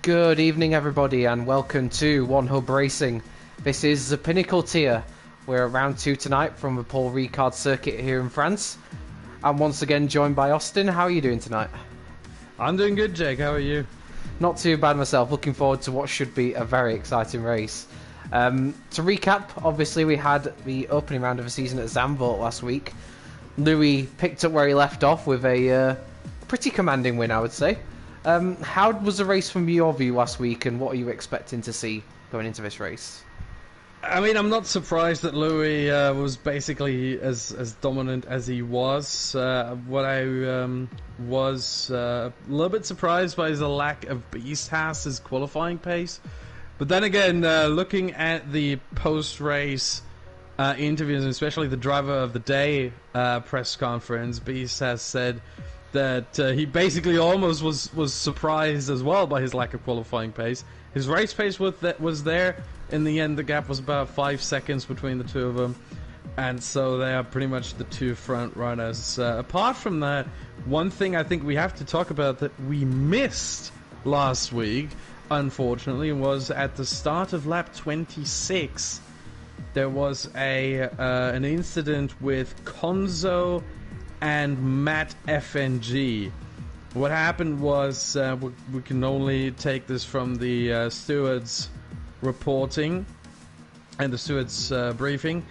Good evening, everybody, and welcome to One Hub Racing. This is the Pinnacle tier. We're at round 2 tonight from the Paul Ricard circuit here in France. I'm once again joined by Austin. How are you doing tonight? I'm doing good, Jake. How are you? Not too bad myself. Looking forward to what should be a very exciting race. To recap, obviously we had the opening round of the season at Zandvoort last week. Louis picked up where he left off with a pretty commanding win, I would say. How was the race from your view last week, and what are you expecting to see going into this race? I mean, I'm not surprised that Louis was basically as dominant as he was. What I was a little bit surprised by is the lack of Beast Haas's qualifying pace. But then again, looking at the post-race interviews, and especially the driver of the day press conference, Beast Haas said that he basically almost was surprised as well by his lack of qualifying pace. His race pace was there. In the end, the gap was about 5 seconds between the two of them, and so they are pretty much the two front runners. Apart from that, one thing I think we have to talk about that we missed last week, unfortunately, was at the start of lap 26. There was an incident with Konzo and Matt FNG. What happened was, we can only take this from the stewards reporting and the stewards briefing.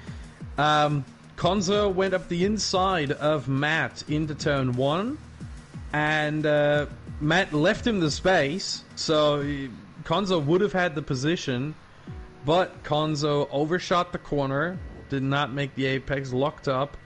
Konzo went up the inside of Matt into turn 1, and Matt left him the space, so Konzo would have had the position, but Konzo overshot the corner, did not make the apex, locked up,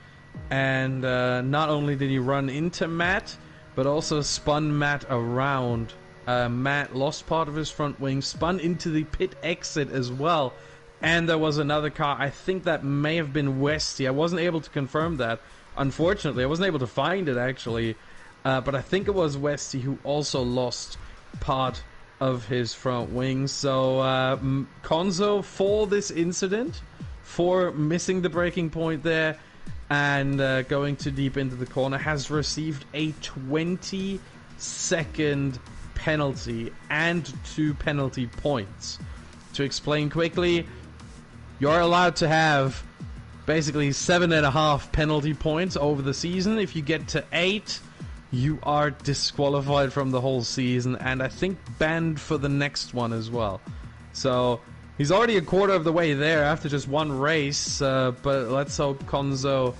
and not only did he run into Matt, but also spun Matt around. Matt lost part of his front wing, spun into the pit exit as well, and there was another car. I think that may have been Westy. I wasn't able to confirm that, unfortunately. I wasn't able to find it, actually, but I think it was Westy who also lost part of his front wing. So Konzo, for this incident, for missing the braking point there and going too deep into the corner, has received a 20-second penalty and 2 penalty points. To explain quickly, you're allowed to have basically 7.5 penalty points over the season. If you get to 8, you are disqualified from the whole season, and I think banned for the next one as well. So he's already a quarter of the way there after just one race, but let's hope Konzo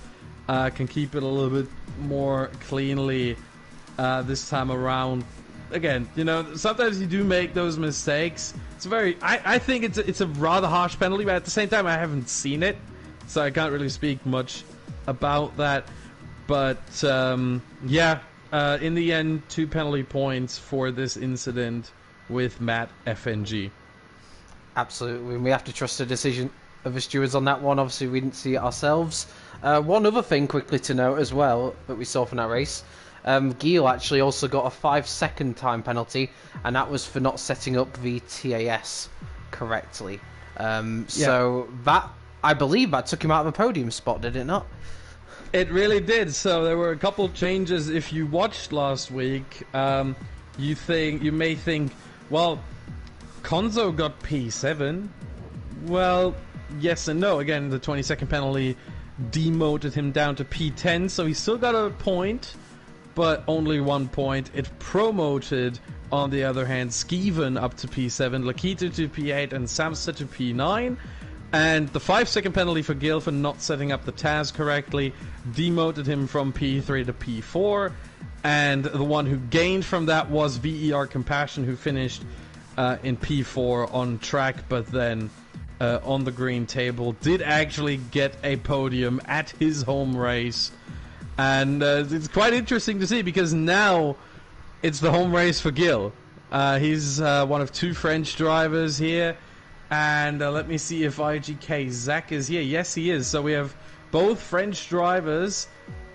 can keep it a little bit more cleanly this time around. Again, you know, sometimes you do make those mistakes. It's I think it's a rather harsh penalty, but at the same time I haven't seen it, so I can't really speak much about that. But yeah, in the end, 2 penalty points for this incident with Matt FNG. Absolutely, we have to trust the decision of the stewards on that one. Obviously, we didn't see it ourselves. One other thing quickly to note as well that we saw from that race, Gil actually also got a 5-second time penalty, and that was for not setting up the TAS correctly. So that, I believe that took him out of the podium spot, did it not? It really did. So there were a couple changes. If you watched last week, you may think, well, Konzo got P7. Well, yes and no. Again, the 20-second penalty demoted him down to P10, so he still got a point, but only 1 point. It promoted, on the other hand, Skeven up to P7, Lakita to P8, and Samsa to P9. And the 5-second penalty for Gil for not setting up the TAS correctly demoted him from P3 to P4. And the one who gained from that was VER Compassion, who finished in P4 on track, but then on the green table did actually get a podium at his home race. And it's quite interesting to see, because now it's the home race for Gil. He's one of 2 French drivers here. And let me see if IGK Zach is here. Yes, he is. So we have both French drivers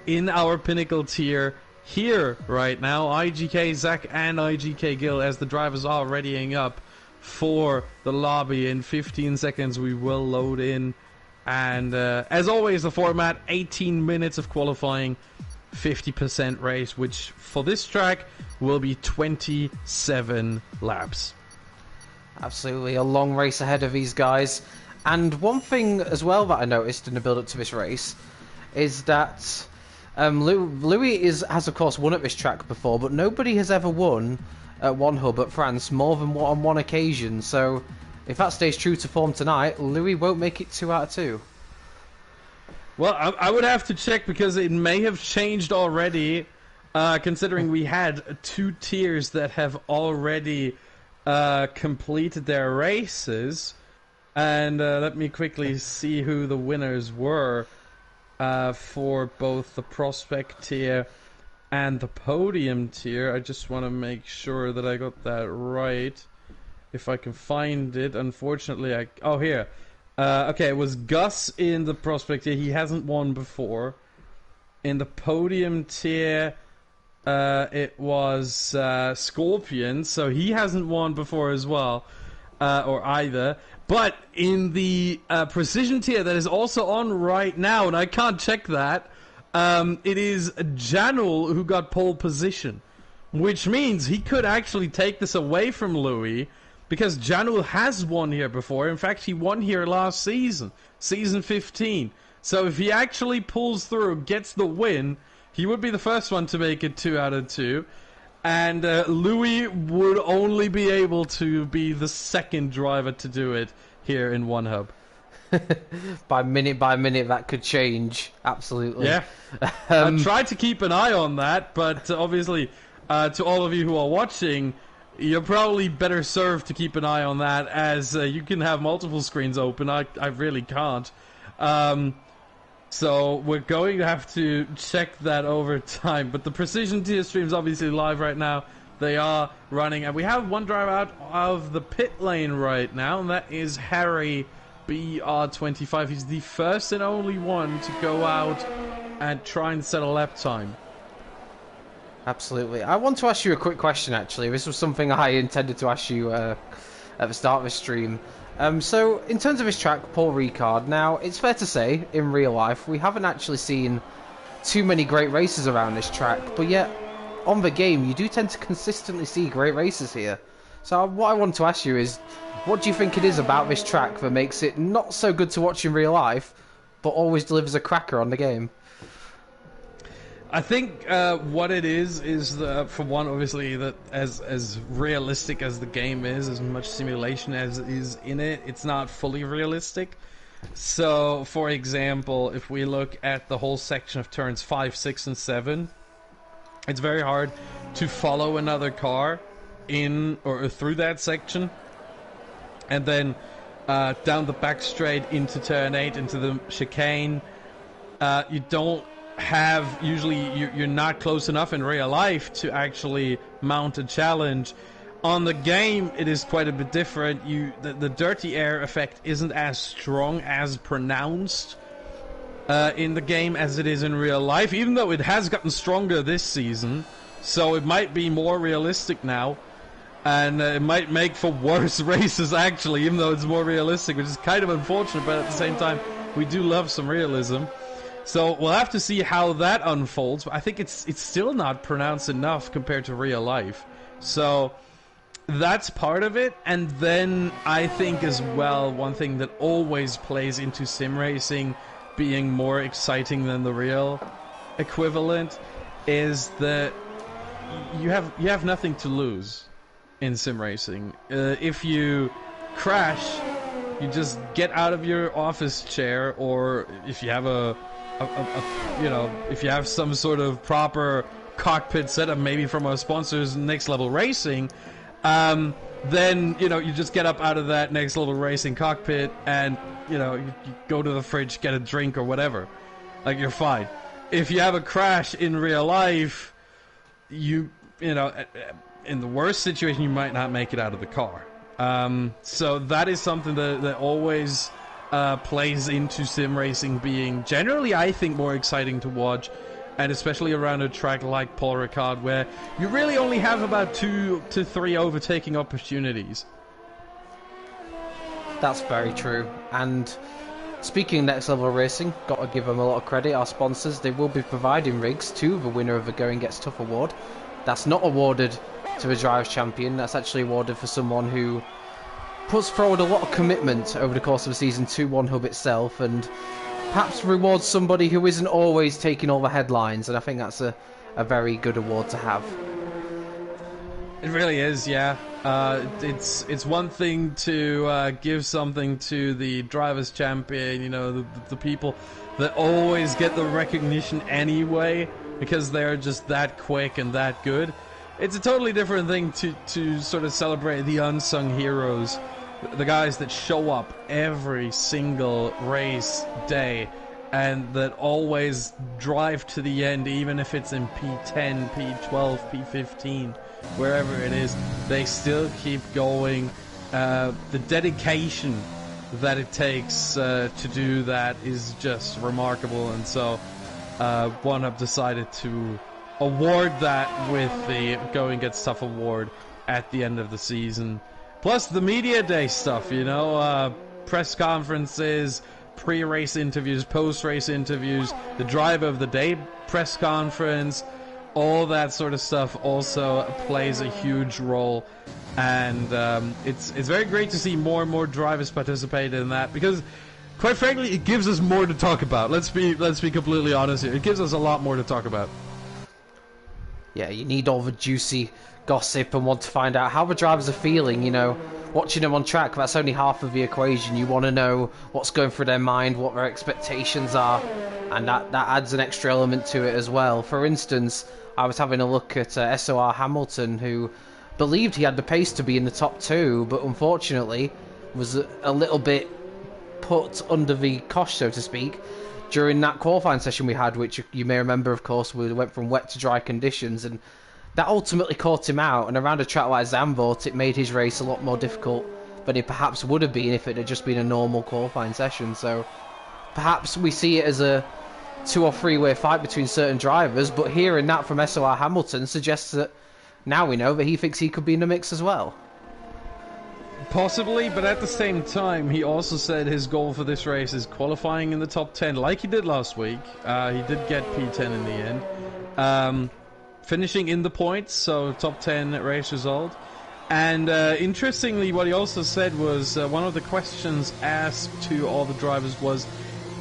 in our Pinnacle tier here right now. IGK Zach and IGK Gil, as the drivers are readying up for the lobby. In 15 seconds we will load in, and as always, the format: 18 minutes of qualifying, 50% race, which for this track will be 27 laps. Absolutely, a long race ahead of these guys. And one thing as well that I noticed in the build-up to this race is that Louis has of course won at this track before, but nobody has ever won at one hub at France more than on one occasion. So if that stays true to form tonight, Louis won't make it 2 out of 2. Well, I would have to check because it may have changed already, considering we had 2 tiers that have already completed their races. And let me quickly see who the winners were for both the prospect tier and the podium tier. I just want to make sure that I got that right. If I can find it. Unfortunately, oh, here. Okay, it was Gus in the prospect tier. He hasn't won before. In the podium tier, it was Scorpion, so he hasn't won before as well, or either. But in the precision tier that is also on right now, and I can't check that, it is Janul who got pole position, which means he could actually take this away from Louis, because Janul has won here before. In fact, he won here last season, season 15. So if he actually pulls through, gets the win, he would be the first one to make it 2 out of 2. And Louis would only be able to be the second driver to do it here in one hub. By minute, that could change. Absolutely. Yeah. I tried to keep an eye on that, but obviously, to all of you who are watching, you're probably better served to keep an eye on that, as you can have multiple screens open. I really can't. So we're going to have to check that over time. But the Precision tier stream's obviously live right now. They are running, and we have one driver out of the pit lane right now, and that is Harry BR25. He's the first and only one to go out and try and set a lap time. Absolutely. I want to ask you a quick question, actually. This was something I intended to ask you at the start of the stream. So, in terms of this track, Paul Ricard, now, it's fair to say, in real life, we haven't actually seen too many great races around this track, but yet, on the game, you do tend to consistently see great races here. So, what I want to ask you is, what do you think it is about this track that makes it not so good to watch in real life, but always delivers a cracker on the game? I think what it is for one, obviously, that as realistic as the game is, as much simulation as is in it, it's not fully realistic. So, for example, if we look at the whole section of turns 5, 6, and 7, it's very hard to follow another car in or through that section, and then down the back straight into turn 8, into the chicane. You don't have, usually you're not close enough in real life to actually mount a challenge. On the game, it is quite a bit different. The dirty air effect isn't as strong, as pronounced in the game as it is in real life, even though it has gotten stronger this season, so it might be more realistic now, and it might make for worse races actually, even though it's more realistic, which is kind of unfortunate, but at the same time, we do love some realism. So we'll have to see how that unfolds, but I think it's still not pronounced enough compared to real life. So that's part of it. And then I think as well, one thing that always plays into sim racing being more exciting than the real equivalent is that you have nothing to lose in sim racing. If you crash, you just get out of your office chair, or if you have if you have some sort of proper cockpit setup, maybe from our sponsors, Next Level Racing, then you just get up out of that Next Level Racing cockpit, and you go to the fridge, get a drink or whatever. Like, you're fine. If you have a crash in real life, in the worst situation, you might not make it out of the car. So that is something that always plays into sim racing being generally, I think, more exciting to watch, and especially around a track like Paul Ricard, where you really only have about 2 to 3 overtaking opportunities. That's very true. And speaking of Next Level Racing, got to give them a lot of credit. Our sponsors, they will be providing rigs to the winner of the Going Gets Tough award. That's not awarded to a Drivers' Champion. That's actually awarded for someone who puts forward a lot of commitment over the course of the season to One Hub itself, and perhaps rewards somebody who isn't always taking all the headlines, and I think that's a very good award to have. It really is, yeah. It's one thing to give something to the drivers' champion, you know, the people that always get the recognition anyway because they're just that quick and that good. It's a totally different thing to sort of celebrate the unsung heroes, the guys that show up every single race day and that always drive to the end, even if it's in P10, P12, P15, wherever it is, they still keep going. The dedication that it takes to do that is just remarkable, and so One Up decided to award that with the Going Gets Tough award at the end of the season. Plus the media day stuff, you know, press conferences, pre-race interviews, post-race interviews, the driver of the day press conference, all that sort of stuff also plays a huge role. And it's very great to see more and more drivers participate in that, because quite frankly it gives us more to talk about. Let's be completely honest here. It gives us a lot more to talk about. Yeah, you need all the juicy gossip and want to find out how the drivers are feeling, you know. Watching them on track, that's only half of the equation. You want to know what's going through their mind, what their expectations are, and that adds an extra element to it as well. For instance, I was having a look at SOR Hamilton, who believed he had the pace to be in the top two, but unfortunately was a little bit put under the cosh, so to speak, during that qualifying session we had, which you may remember, of course, we went from wet to dry conditions, and that ultimately caught him out. And around a track like Zandvoort, it made his race a lot more difficult than it perhaps would have been if it had just been a normal qualifying session. So perhaps we see it as a 2 or 3 way fight between certain drivers, but hearing that from SOR Hamilton suggests that now we know that he thinks he could be in the mix as well. Possibly, but at the same time, he also said his goal for this race is qualifying in the top 10, like he did last week. He did get P10 in the end. Finishing in the points, so top 10 race result. And interestingly, what he also said was one of the questions asked to all the drivers was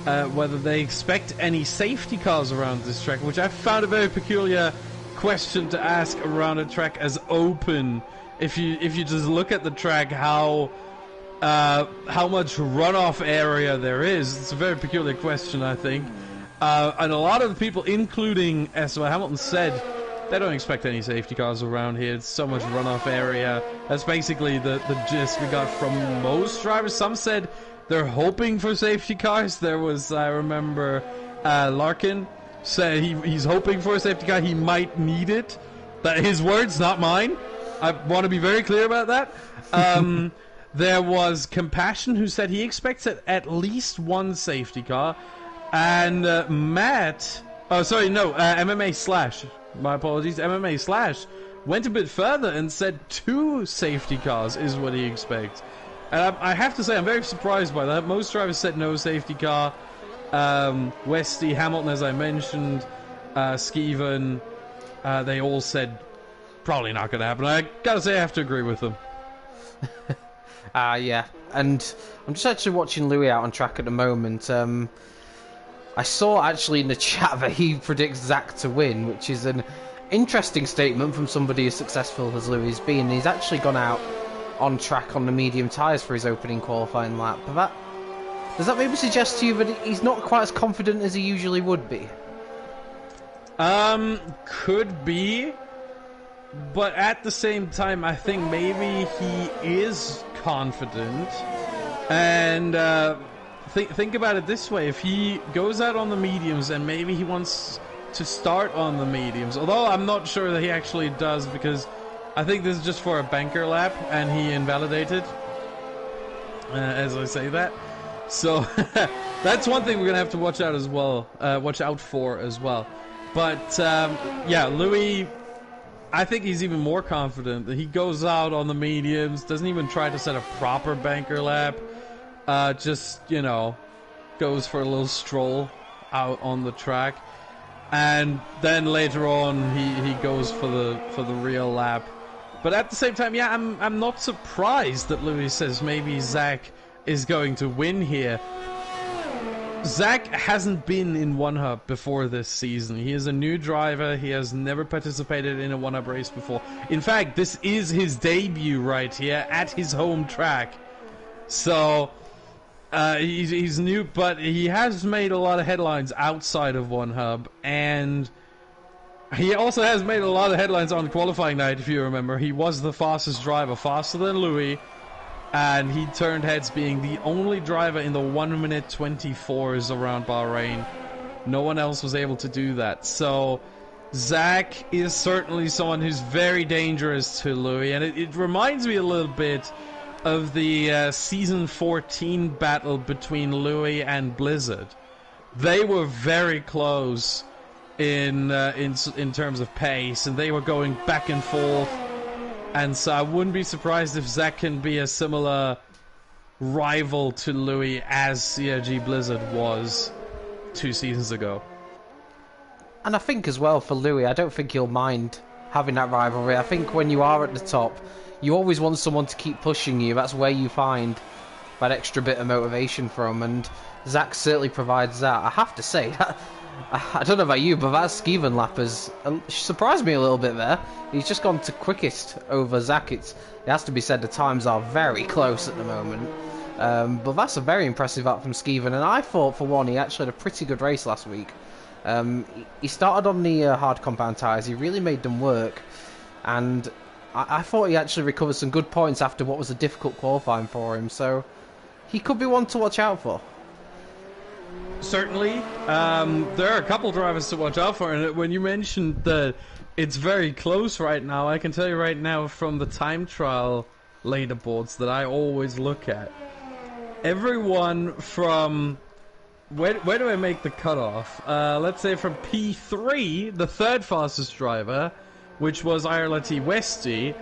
whether they expect any safety cars around this track, which I found a very peculiar question to ask around a track as open. If you just look at the track, how much runoff area there is, it's a very peculiar question, I think. And a lot of the people, including SOR Hamilton, said they don't expect any safety cars around here. It's so much runoff area. That's basically the gist we got from most drivers. Some said they're hoping for safety cars. There was, I remember, Larkin said he's hoping for a safety car. He might need it. That his words, not mine. I want to be very clear about that. There was Compassion, who said he expects at least one safety car. And Matt... Oh, sorry, no. MMA Slash. My apologies. MMA Slash went a bit further and said 2 safety cars is what he expects. And I have to say, I'm very surprised by that. Most drivers said no safety car. Westy, Hamilton, as I mentioned, Skeven, they all said probably not going to happen. I gotta say, I have to agree with them. Yeah. And I'm just actually watching Louis out on track at the moment. I saw actually in the chat that he predicts Zach to win, which is an interesting statement from somebody as successful as Louis has been. He's actually gone out on track on the medium tyres for his opening qualifying lap. But does that maybe suggest to you that he's not quite as confident as he usually would be? Could be. But at the same time, I think maybe he is confident. And think about it this way. If he goes out on the mediums and maybe he wants to start on the mediums, although I'm not sure that he actually does, because I think this is just for a banker lap and he invalidated, as I say that. So that's one thing we're gonna have to watch out as well. Watch out for as well. But yeah, Louis, I think he's even more confident. He goes out on the mediums, doesn't even try to set a proper banker lap. Just, you know, goes for a little stroll out on the track, and then later on he goes for the real lap But at the same time, yeah, I'm not surprised that Louis says maybe Zach is going to win here. Zach hasn't been in One Hub before this season. He is a new driver. He has never participated in a One Hub race before. In fact, this is his debut right here at his home track. So he's new, but he has made a lot of headlines outside of One Hub, and he also has made a lot of headlines on qualifying night. If you remember, he was the fastest driver, faster than Louis. And he turned heads being the only driver in the 1 minute 24s around Bahrain. No one else was able to do that. So Zach is certainly someone who's very dangerous to Louis. And it reminds me a little bit of the Season 14 battle between Louis and Blizzard. They were very close in terms of pace, and they were going back and forth. And so I wouldn't be surprised if Zach can be a similar rival to Louis as CRG Blizzard was 2 seasons ago. And I think as well for Louis, I don't think he'll mind having that rivalry. I think when you are at the top, you always want someone to keep pushing you. That's where you find that extra bit of motivation from, and Zach certainly provides that. I have to say that. I don't know about you, but that Skeven lap has surprised me a little bit there. He's just gone to quickest over Zach. It has to be said the times are very close at the moment. But that's a very impressive lap from Skeven, and I thought for one he actually had a pretty good race last week. He started on the hard compound tyres, he really made them work, and I thought he actually recovered some good points after what was a difficult qualifying for him, so he could be one to watch out for. Certainly. There are a couple drivers to watch out for, and when you mentioned that it's very close right now, I can tell you right now from the time trial leaderboards that I always look at, everyone from... Where do I make the cutoff? Let's say from P3, the third fastest driver, which was Irelati Westy,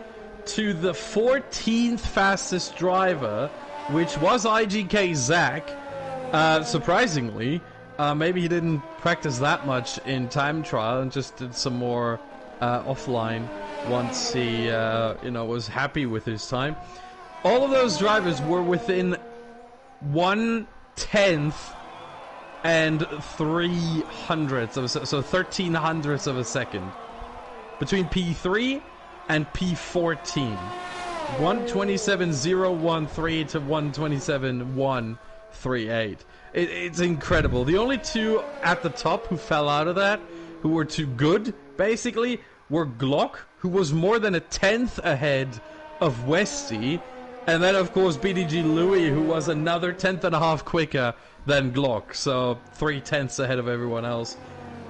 to the 14th fastest driver, which was IGK Zach. Surprisingly, maybe he didn't practice that much in time trial and just did some more offline once he was happy with his time. All of those drivers were within 1/10 and 300ths of a second, so 1300ths of a second between P3 and P14. 127.013 to 127.138. It's incredible. The only two at the top who fell out of that, who were too good, basically, were Glock, who was more than a 10th ahead of Westy, and then, of course, BDG Louis, who was another 10th and a half quicker than Glock, so 3/10 ahead of everyone else.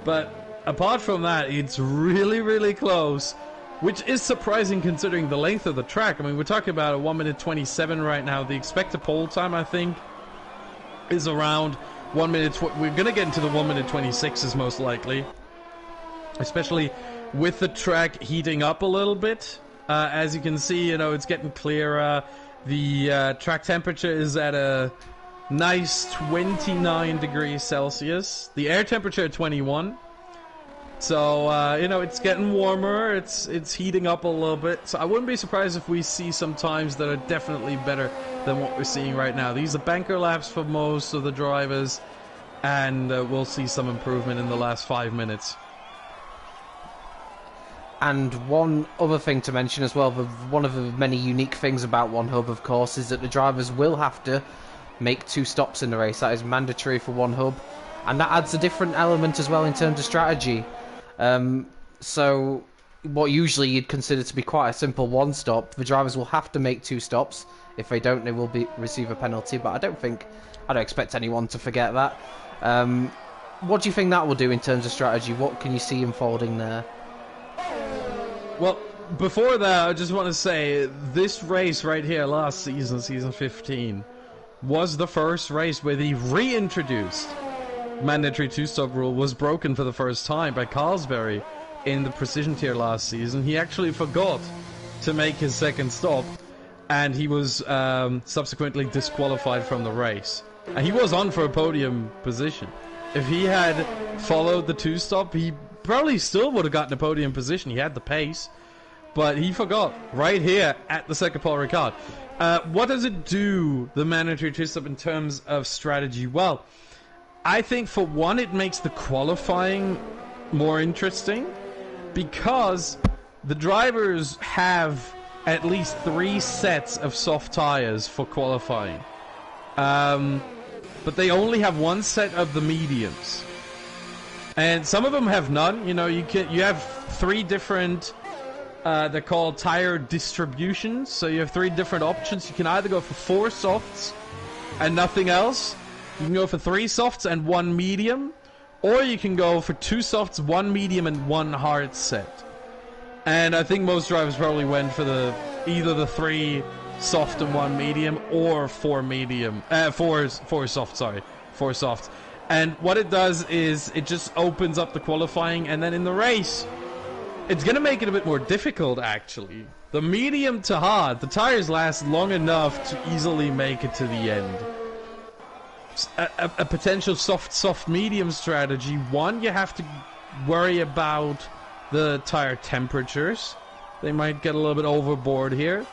But apart from that, it's really, really close, which is surprising considering the length of the track. I mean, we're talking about a 1 minute 27 right now. The expected pole time, I think, is around 1 minute. We're going to get into the 1 minute 26s most likely, especially with the track heating up a little bit. As you can see, it's getting clearer. The track temperature is at a nice 29 degrees Celsius. The air temperature at 21. So, it's getting warmer, it's heating up a little bit, so I wouldn't be surprised if we see some times that are definitely better than what we're seeing right now. These are banker laps for most of the drivers, and we'll see some improvement in the last 5 minutes. And one other thing to mention as well, one of the many unique things about One Hub, of course, is that the drivers will have to make 2 stops in the race. That is mandatory for One Hub, and that adds a different element as well in terms of strategy. So what usually you'd consider to be quite a simple 1 stop, the drivers will have to make 2 stops. If they don't, they will receive a penalty, but I don't expect anyone to forget that. What do you think that will do in terms of strategy? What can you see unfolding there? Well, before that, I just want to say this race right here last season, season 15, was the first race where they reintroduced mandatory 2-stop rule. Was broken for the first time by Carlsberry in the precision tier last season. He actually forgot to make his 2nd stop, and he was subsequently disqualified from the race. And he was on for a podium position. If he had followed the 2-stop, he probably still would have gotten a podium position. He had the pace. but he forgot right here at the second pole, Ricard. What does it do, the mandatory twist-up, in terms of strategy? Well, I think for one, it makes the qualifying more interesting because the drivers have at least 3 sets of soft tires for qualifying. But they only have 1 set of the mediums. And some of them have none. You know, you have 3 different, they're called tire distributions. So you have 3 different options. You can either go for 4 softs and nothing else. You can go for 3 softs and 1 medium. Or you can go for 2 softs, 1 medium, and 1 hard set. And I think most drivers probably went for either the 3 soft and 1 medium, or 4 medium, 4 soft, sorry, 4 softs. And what it does is it just opens up the qualifying, and then in the race, it's going to make it a bit more difficult, actually. The medium to hard, the tires last long enough to easily make it to the end. A potential soft medium strategy. One, you have to worry about the tire temperatures. They might get a little bit overboard here.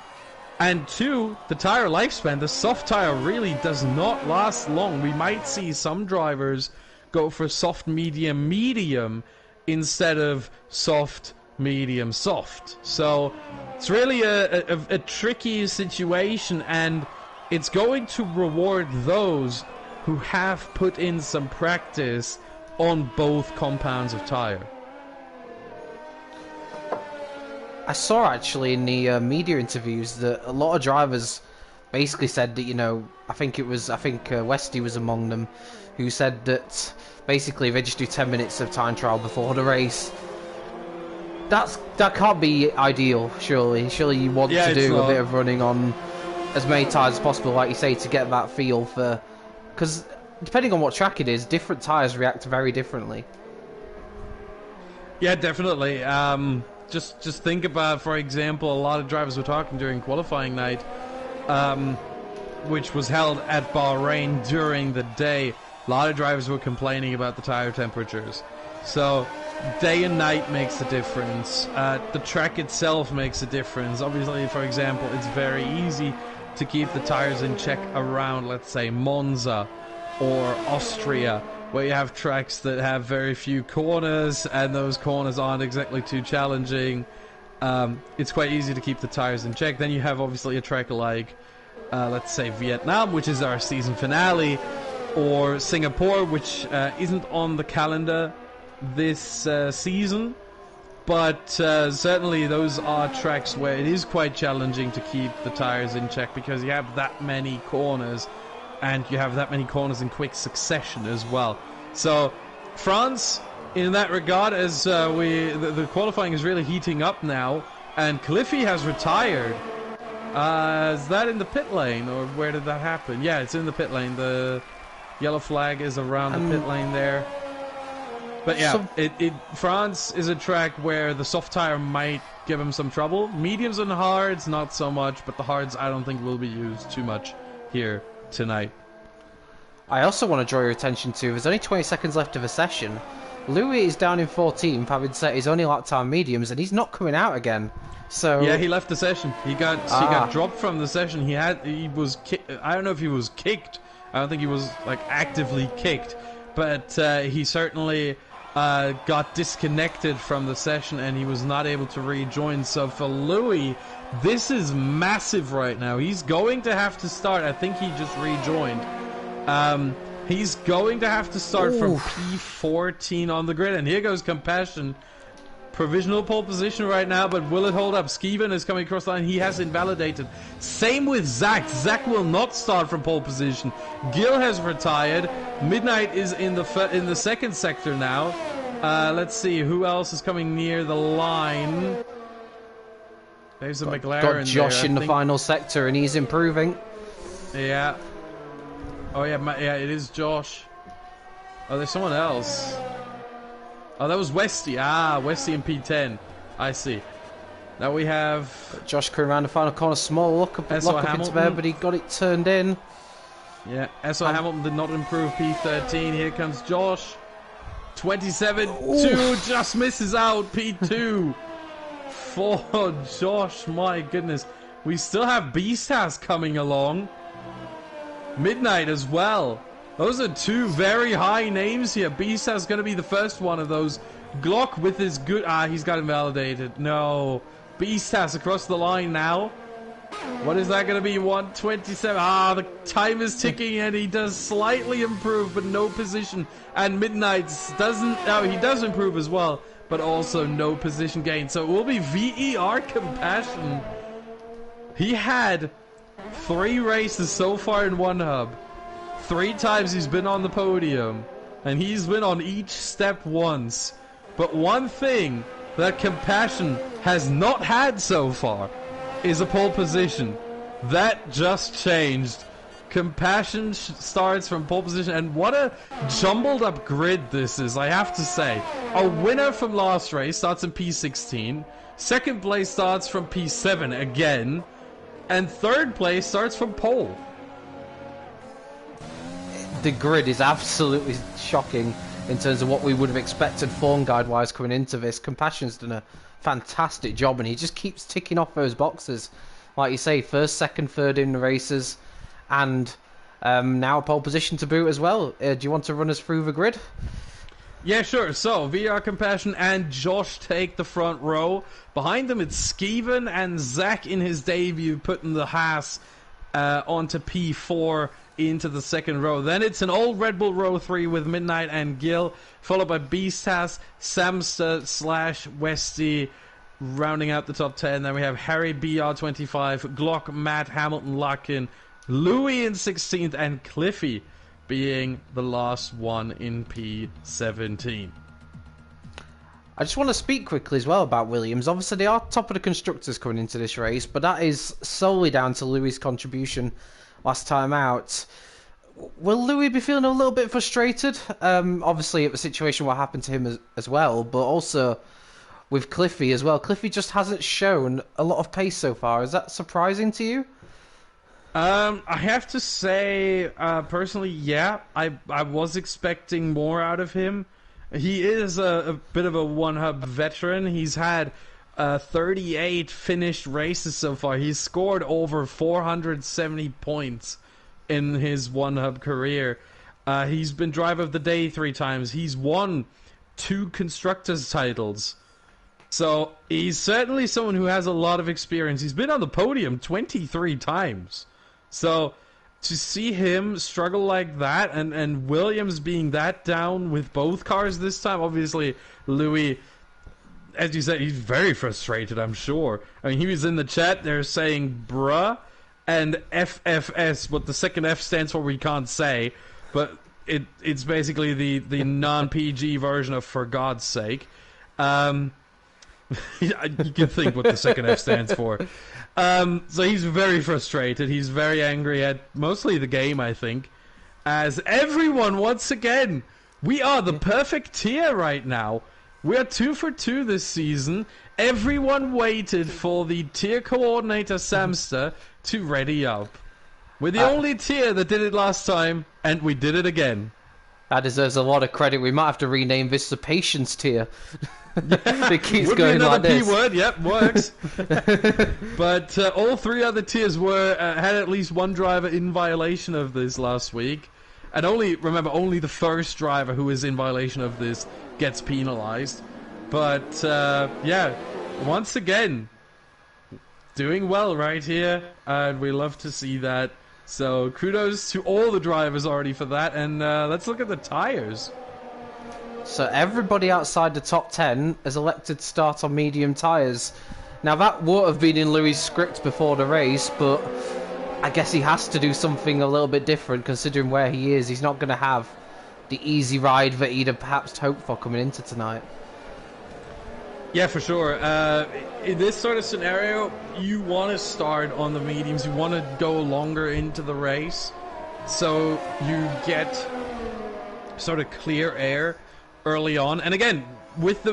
And 2, the tire lifespan. The soft tire really does not last long. We might see some drivers go for soft medium instead of soft medium soft. So it's really a tricky situation, and it's going to reward those who have put in some practice on both compounds of tire. I saw actually in the media interviews that a lot of drivers basically said that, you know, I think Westy was among them, who said that basically they just do 10 minutes of time trial before the race. That can't be ideal, surely. Surely you want to do a bit of running on as many tires as possible, like you say, to get that feel for... Because depending on what track it is, different tires react very differently. Yeah, definitely. Just think about, for example, a lot of drivers were talking during qualifying night, which was held at Bahrain during the day. A lot of drivers were complaining about the tire temperatures. So day and night makes a difference. The track itself makes a difference. Obviously, for example, it's very easy to keep the tires in check around, let's say, Monza or Austria, where you have tracks that have very few corners, and those corners aren't exactly too challenging. It's quite easy to keep the tires in check. Then you have, obviously, a track like, let's say, Vietnam, which is our season finale, or Singapore, which isn't on the calendar this season. But certainly those are tracks where it is quite challenging to keep the tires in check, because you have that many corners, and you have that many corners in quick succession as well. So France, in that regard, as the qualifying is really heating up now, and Cliffy has retired. Is that in the pit lane, or where did that happen? Yeah, it's in the pit lane. The yellow flag is around the pit lane there. But yeah, France is a track where the soft tire might give him some trouble. Mediums and hards, not so much, but the hards I don't think will be used too much here tonight. I also want to draw your attention to, there's only 20 seconds left of a session. Louis is down in 14th, having set his only lap time mediums, and he's not coming out again. So yeah, he left the session. He got dropped from the session. He was I don't know if he was kicked. I don't think he was like actively kicked, but he certainly got disconnected from the session, and he was not able to rejoin. So for Louis, this is massive right now. He's going to have to start. I think he just rejoined. He's going to have to start from P14 on the grid, and here goes Compassion. Provisional pole position right now, but will it hold up? Skeven is coming across the line. He has invalidated. Same with Zach. Zach will not start from pole position. Gil has retired. Midnight is in the second sector now. Let's see who else is coming near the line. There's a McLaren. Got Josh in the final sector, and he's improving. Yeah. Oh yeah, it is Josh. Oh, there's someone else. Oh, that was Westy. Westy in P10. I see. Now we have Josh coming around the final corner. Small lock up into there, but he got it turned in. Yeah, S.O. Hamilton did not improve P13. Here comes Josh. 27-2, just misses out P2. for Josh. My goodness. We still have Beastaz coming along. Midnight as well. Those are two very high names here. Beastaz going to be the first one of those. Glock with his good... he's got invalidated. No. Beastaz across the line now. What is that going to be? 127. The time is ticking and he does slightly improve, but no position. And Midnight's doesn't... Oh, he does improve as well, but also no position gain. So it will be VER Compassion. He had 3 races so far in one hub. 3 times he's been on the podium. And he's been on each step once. But one thing that Compassion has not had so far is a pole position. That just changed. Compassion starts from pole position, and what a jumbled up grid this is, I have to say. A winner from last race starts in P16, second place starts from P7 again, and third place starts from pole. The grid is absolutely shocking in terms of what we would have expected form guide wise coming into this. Compassion's done a fantastic job, and he just keeps ticking off those boxes. Like you say, first, second, third in the races, and now a pole position to boot as well. Do you want to run us through the grid? Yeah, sure. So, VR Compassion and Josh take the front row. Behind them, it's Skeven and Zach in his debut, putting the Haas onto P4 into the second row. Then it's an old Red Bull row 3 with Midnight and Gil, followed by Beastaz, Samster / Westy, rounding out the top 10. Then we have Harry BR25, Glock, Matt, Hamilton, Larkin, Louis in 16th, and Cliffy being the last one in P17. I just want to speak quickly as well about Williams. Obviously, they are top of the constructors coming into this race, but that is solely down to Louis' contribution last time out. Will Louis be feeling a little bit frustrated? Obviously, at the situation what happened to him as well, but also with Cliffy as well. Cliffy just hasn't shown a lot of pace so far. Is that surprising to you? I have to say, personally, yeah, I was expecting more out of him. He is a bit of a one-hub veteran. He's had 38 finished races so far. He's scored over 470 points in his one-hub career. He's been driver of the day 3 times. He's won 2 constructors titles. So he's certainly someone who has a lot of experience. He's been on the podium 23 times. So to see him struggle like that, and Williams being that down with both cars this time, obviously Louis, as you said, he's very frustrated, I'm sure. I mean, he was in the chat there saying bruh and FFS, what the second F stands for we can't say, but it's basically the non-PG version of for God's sake. You can think what the second F stands for. So he's very frustrated. He's very angry at mostly the game, I think. As everyone, once again, we are the perfect tier right now. We are 2 for 2 this season. Everyone waited for the tier coordinator, Samster, to ready up. We're the only tier that did it last time, and we did it again. That deserves a lot of credit. We might have to rename this the patience tier. It keeps Would going be another like this. P word, yep, works. But all 3 other tiers were had at least one driver in violation of this last week. And only the first driver who is in violation of this gets penalized. But yeah, once again, doing well right here, and we love to see that. So kudos to all the drivers already for that, and let's look at the tires. So everybody outside the top 10 has elected to start on medium tyres. Now that would have been in Louis' script before the race, but I guess he has to do something a little bit different considering where he is. He's not going to have the easy ride that he'd have perhaps hoped for coming into tonight. Yeah, for sure. In this sort of scenario, you want to start on the mediums. You want to go longer into the race, so you get sort of clear air early on. And again, with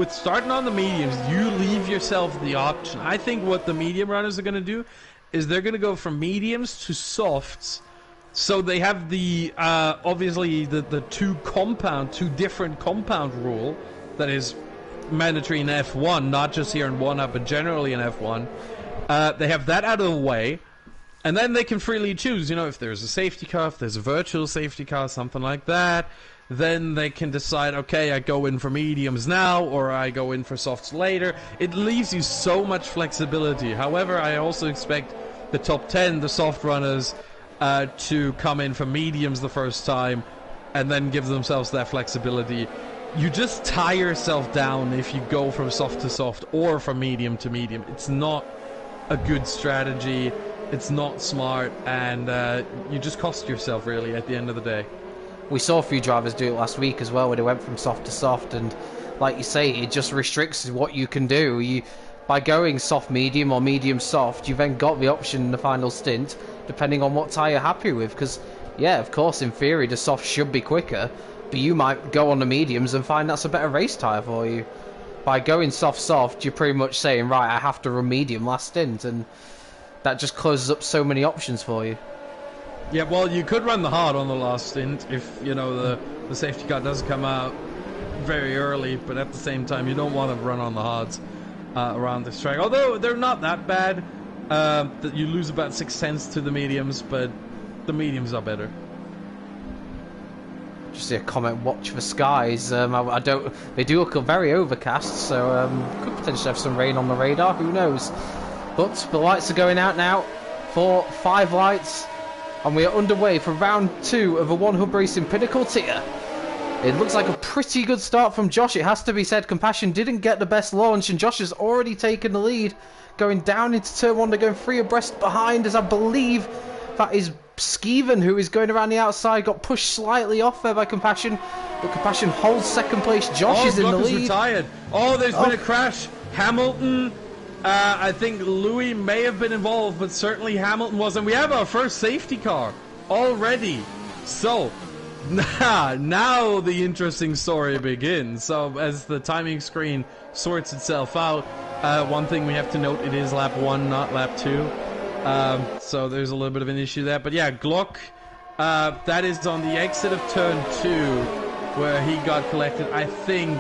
starting on the mediums, you leave yourself the option. I think what the medium runners are going to do is they're going to go from mediums to softs, so they have the obviously the two different compound rule that is mandatory in F1, not just here in 1-up, but generally in F1. They have that out of the way, and then they can freely choose. You know, if there's a safety car, if there's a virtual safety car, something like that, then they can decide, okay, I go in for mediums now, or I go in for softs later. It leaves you so much flexibility. However, I also expect the top 10, the soft runners, to come in for mediums the first time, and then give themselves that flexibility. You just tie yourself down if you go from soft to soft or from medium to medium. It's not a good strategy, it's not smart, and you just cost yourself, really, at the end of the day. We saw a few drivers do it last week as well, where they went from soft to soft, and like you say, it just restricts what you can do. By going soft medium or medium soft, you then got the option in the final stint, depending on what tyre you're happy with. Because, yeah, of course, in theory, the soft should be quicker, but you might go on the mediums and find that's a better race tyre for you. By going soft, you're pretty much saying, right, I have to run medium last stint, and that just closes up so many options for you. Yeah, well, you could run the hard on the last stint if, you know, the safety car doesn't come out very early, but at the same time, you don't want to run on the hards around this track. Although they're not that bad, that you lose about 6/10 to the mediums, but the mediums are better. Just see a comment, watch the skies. I don't. They do look very overcast, so could potentially have some rain on the radar. Who knows? But the lights are going out now for 5 lights, and we are underway for round 2 of a One Hub Racing Pinnacle tier. It looks like a pretty good start from Josh, it has to be said. Compassion didn't get the best launch, and Josh has already taken the lead. Going down into turn 1, they're going 3 abreast behind, as I believe that is Skeven, who is going around the outside. Got pushed slightly off there by Compassion, but Compassion holds second place. Josh is in the lead. Retired. Oh, there's been a crash. Hamilton, I think Louis may have been involved, but certainly Hamilton was. And we have our first safety car already. So, now the interesting story begins. So, as the timing screen sorts itself out, one thing we have to note, it is lap 1, not lap 2. So there's a little bit of an issue there. But yeah, Glock, that is on the exit of turn 2, where he got collected, I think,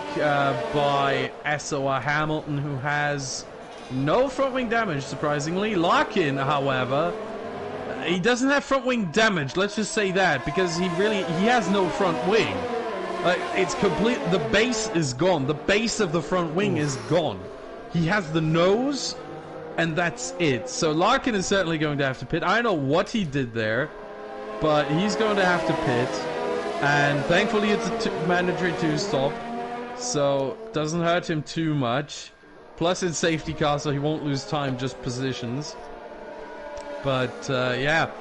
by SOR Hamilton, who has no front wing damage, surprisingly. Larkin, however, he doesn't have front wing damage, let's just say that, because he has no front wing. It's complete, the base is gone. The base of the front wing is gone. He has the nose, and that's it. So Larkin is certainly going to have to pit. I don't know what he did there, but he's going to have to pit. And thankfully it's a mandatory 2-stop, so doesn't hurt him too much. Plus it's safety car, so he won't lose time, just positions. But yeah,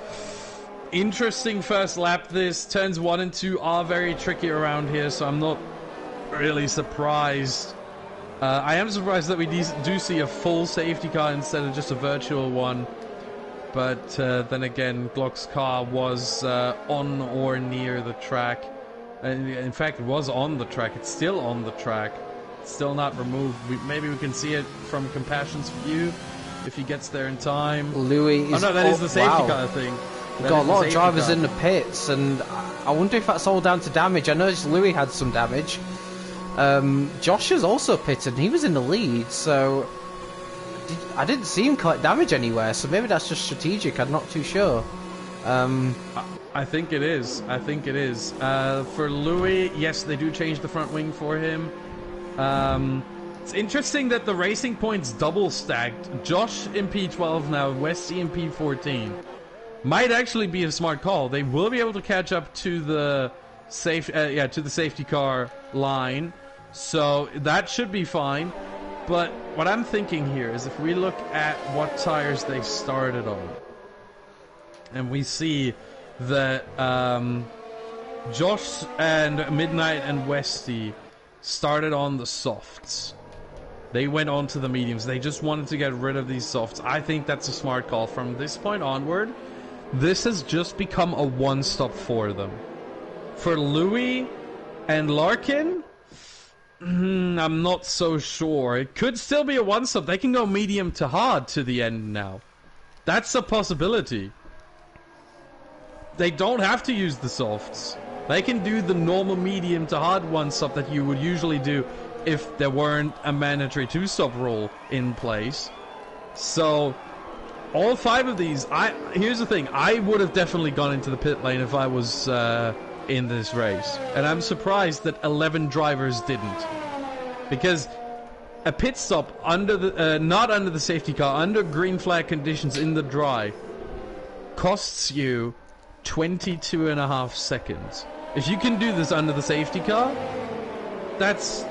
interesting first lap this. Turns 1 and 2 are very tricky around here, so I'm not really surprised. I am surprised that we do see a full safety car instead of just a virtual one. But then again, Glock's car was on or near the track. In fact, it was on the track. It's still on the track. It's still not removed. Maybe we can see it from Compassion's view if he gets there in time. Louis is... Oh no, that is the safety car thing. We've got a lot of drivers in the pits, and I wonder if that's all down to damage. I noticed Louis had some damage. Josh has also pitted, and he was in the lead, so I didn't see him collect damage anywhere, so maybe that's just strategic. I'm not too sure. I think it is. I think it is. For Louis, yes, they do change the front wing for him. It's interesting that the racing points double stacked. Josh in P12 now, Westy in P14. Might actually be a smart call. They will be able to catch up to the safety car line, so that should be fine. But what I'm thinking here is if we look at what tires they started on, and we see that Josh and Midnight and Westy started on the softs. They went on to the mediums. They just wanted to get rid of these softs. I think that's a smart call. From this point onward, this has just become a one-stop for them. For Louis and Larkin, I'm not so sure. It could still be a one-stop. They can go medium to hard to the end now. That's a possibility. They don't have to use the softs. They can do the normal medium to hard one-stop that you would usually do if there weren't a mandatory 2-stop rule in place. So all 5 of these, here's the thing, I would have definitely gone into the pit lane if I was in this race. And I'm surprised that 11 drivers didn't. Because a pit stop under the not under the safety car, under green flag conditions in the dry, costs you 22.5 seconds. If you can do this under the safety car, that's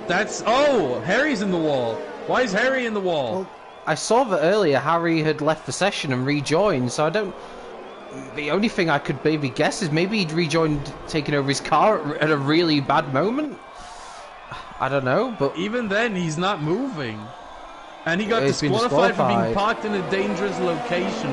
oh, Harry's in the wall. Why is Harry in the wall? Well, I saw that earlier Harry had left the session and rejoined, so I don't... The only thing I could maybe guess is maybe he'd rejoined taking over his car at a really bad moment. I don't know, but... Even then, he's not moving. And he got disqualified for being parked in a dangerous location.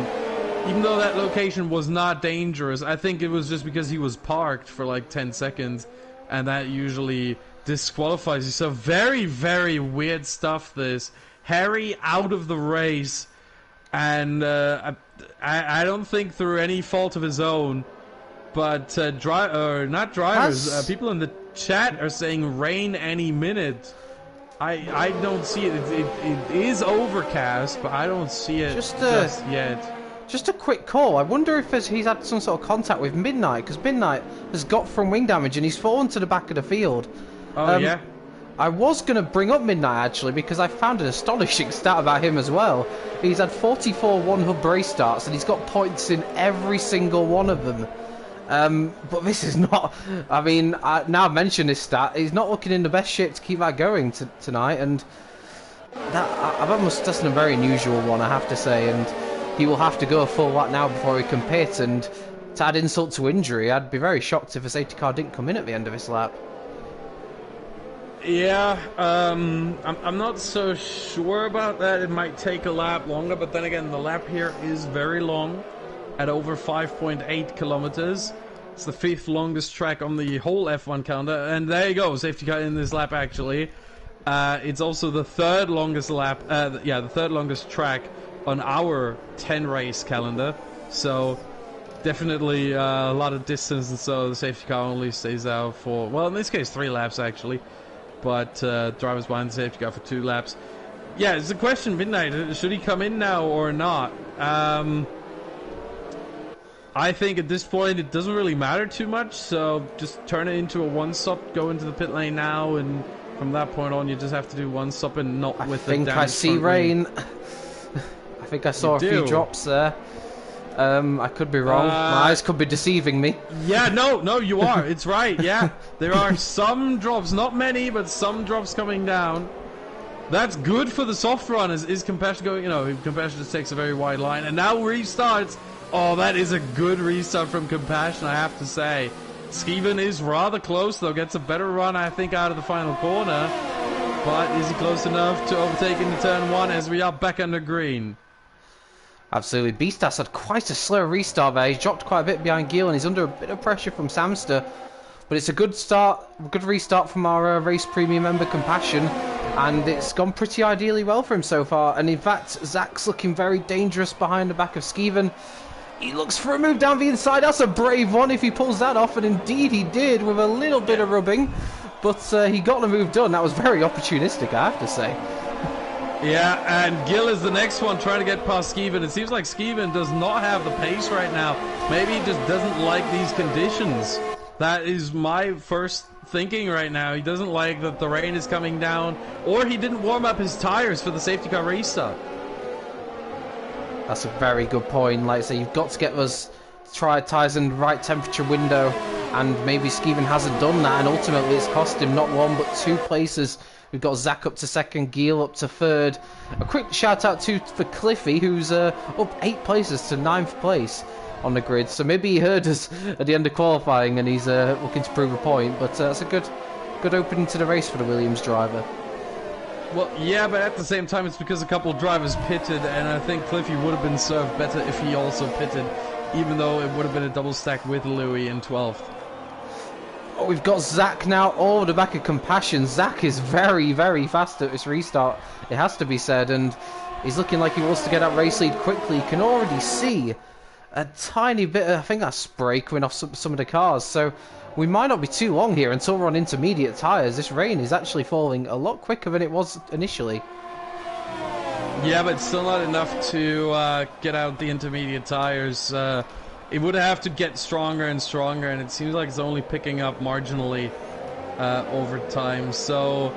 Even though that location was not dangerous, I think it was just because he was parked for like 10 seconds. And that usually disqualifies you. So very, very weird stuff, this. Harry out of the race. And I don't think through any fault of his own. But not drivers, people in the chat are saying rain any minute. I don't see it. It is overcast, but I don't see it just yet. Just a quick call. I wonder if he's had some sort of contact with Midnight, because Midnight has got from wing damage and he's fallen to the back of the field. Oh, yeah? I was going to bring up Midnight, actually, because I found an astonishing stat about him as well. He's had 44 one-hub race starts, and he's got points in every single one of them. But this is not... I mean, now I've mentioned this stat, he's not looking in the best shape to keep that going tonight, and that's a very unusual one, I have to say, and he will have to go a full lap now before he can pit, and to add insult to injury, I'd be very shocked if a safety car didn't come in at the end of this lap. Yeah, I'm not so sure about that. It might take a lap longer, but then again, the lap here is very long, at over 5.8 kilometers. It's the 5th longest track on the whole F1 calendar, and there you go, safety car in this lap actually. It's also the 3rd longest lap, the 3rd longest track on our 10 race calendar, so definitely a lot of distance, and so the safety car only stays out for, well, in this case 3 laps actually, but drivers behind the safety car for 2 laps. Yeah, it's a question, Midnight, should he come in now or not? I think at this point it doesn't really matter too much, so just turn it into a 1-stop, go into the pit lane now, and from that point on you just have to do 1-stop and not with the damage. I think I see rain. I think I saw a few drops there. I could be wrong. My eyes could be deceiving me. Yeah, no, you are. It's right, yeah. There are some drops, not many, but some drops coming down. That's good for the soft run. Is Compassion going, Compassion just takes a very wide line, and now restarts. Oh, that is a good restart from Compassion, I have to say. Skeven is rather close, though. Gets a better run, I think, out of the final corner. But is he close enough to overtake into turn 1 as we are back under green? Absolutely. Beastas had quite a slow restart there. He's dropped quite a bit behind Giel, and he's under a bit of pressure from Samster. But it's a good restart from our race premium member Compassion, and it's gone pretty ideally well for him so far. And in fact, Zach's looking very dangerous behind the back of Skeven. He looks for a move down the inside. That's a brave one if he pulls that off, and indeed he did with a little bit of rubbing. But he got the move done. That was very opportunistic, I have to say. Yeah, and Gil is the next one trying to get past Skeven. It seems like Skeven does not have the pace right now. Maybe he just doesn't like these conditions. That is my first thinking right now. He doesn't like that the rain is coming down, or he didn't warm up his tires for the safety car restart. That's a very good point. Like I say, you've got to get those tires in the right temperature window, and maybe Skeven hasn't done that, and ultimately it's cost him not 1 but 2 places. We've got Zach up to 2nd, Giel up to 3rd. A quick shout out for Cliffy, who's up 8 places to 9th place on the grid. So maybe he heard us at the end of qualifying and he's looking to prove a point. But that's a good opening to the race for the Williams driver. Well, yeah, but at the same time, it's because a couple of drivers pitted, and I think Cliffy would have been served better if he also pitted, even though it would have been a double stack with Louis in 12th. Oh, we've got Zach now over the back of Compassion. Zach is very, very fast at this restart, it has to be said, and he's looking like he wants to get that race lead quickly. You can already see a tiny bit of, I think that's spray coming off some of the cars. So we might not be too long here until we're on intermediate tyres. This rain is actually falling a lot quicker than it was initially. Yeah, but still not enough to get out the intermediate tyres. It would have to get stronger and stronger, and it seems like it's only picking up marginally over time. So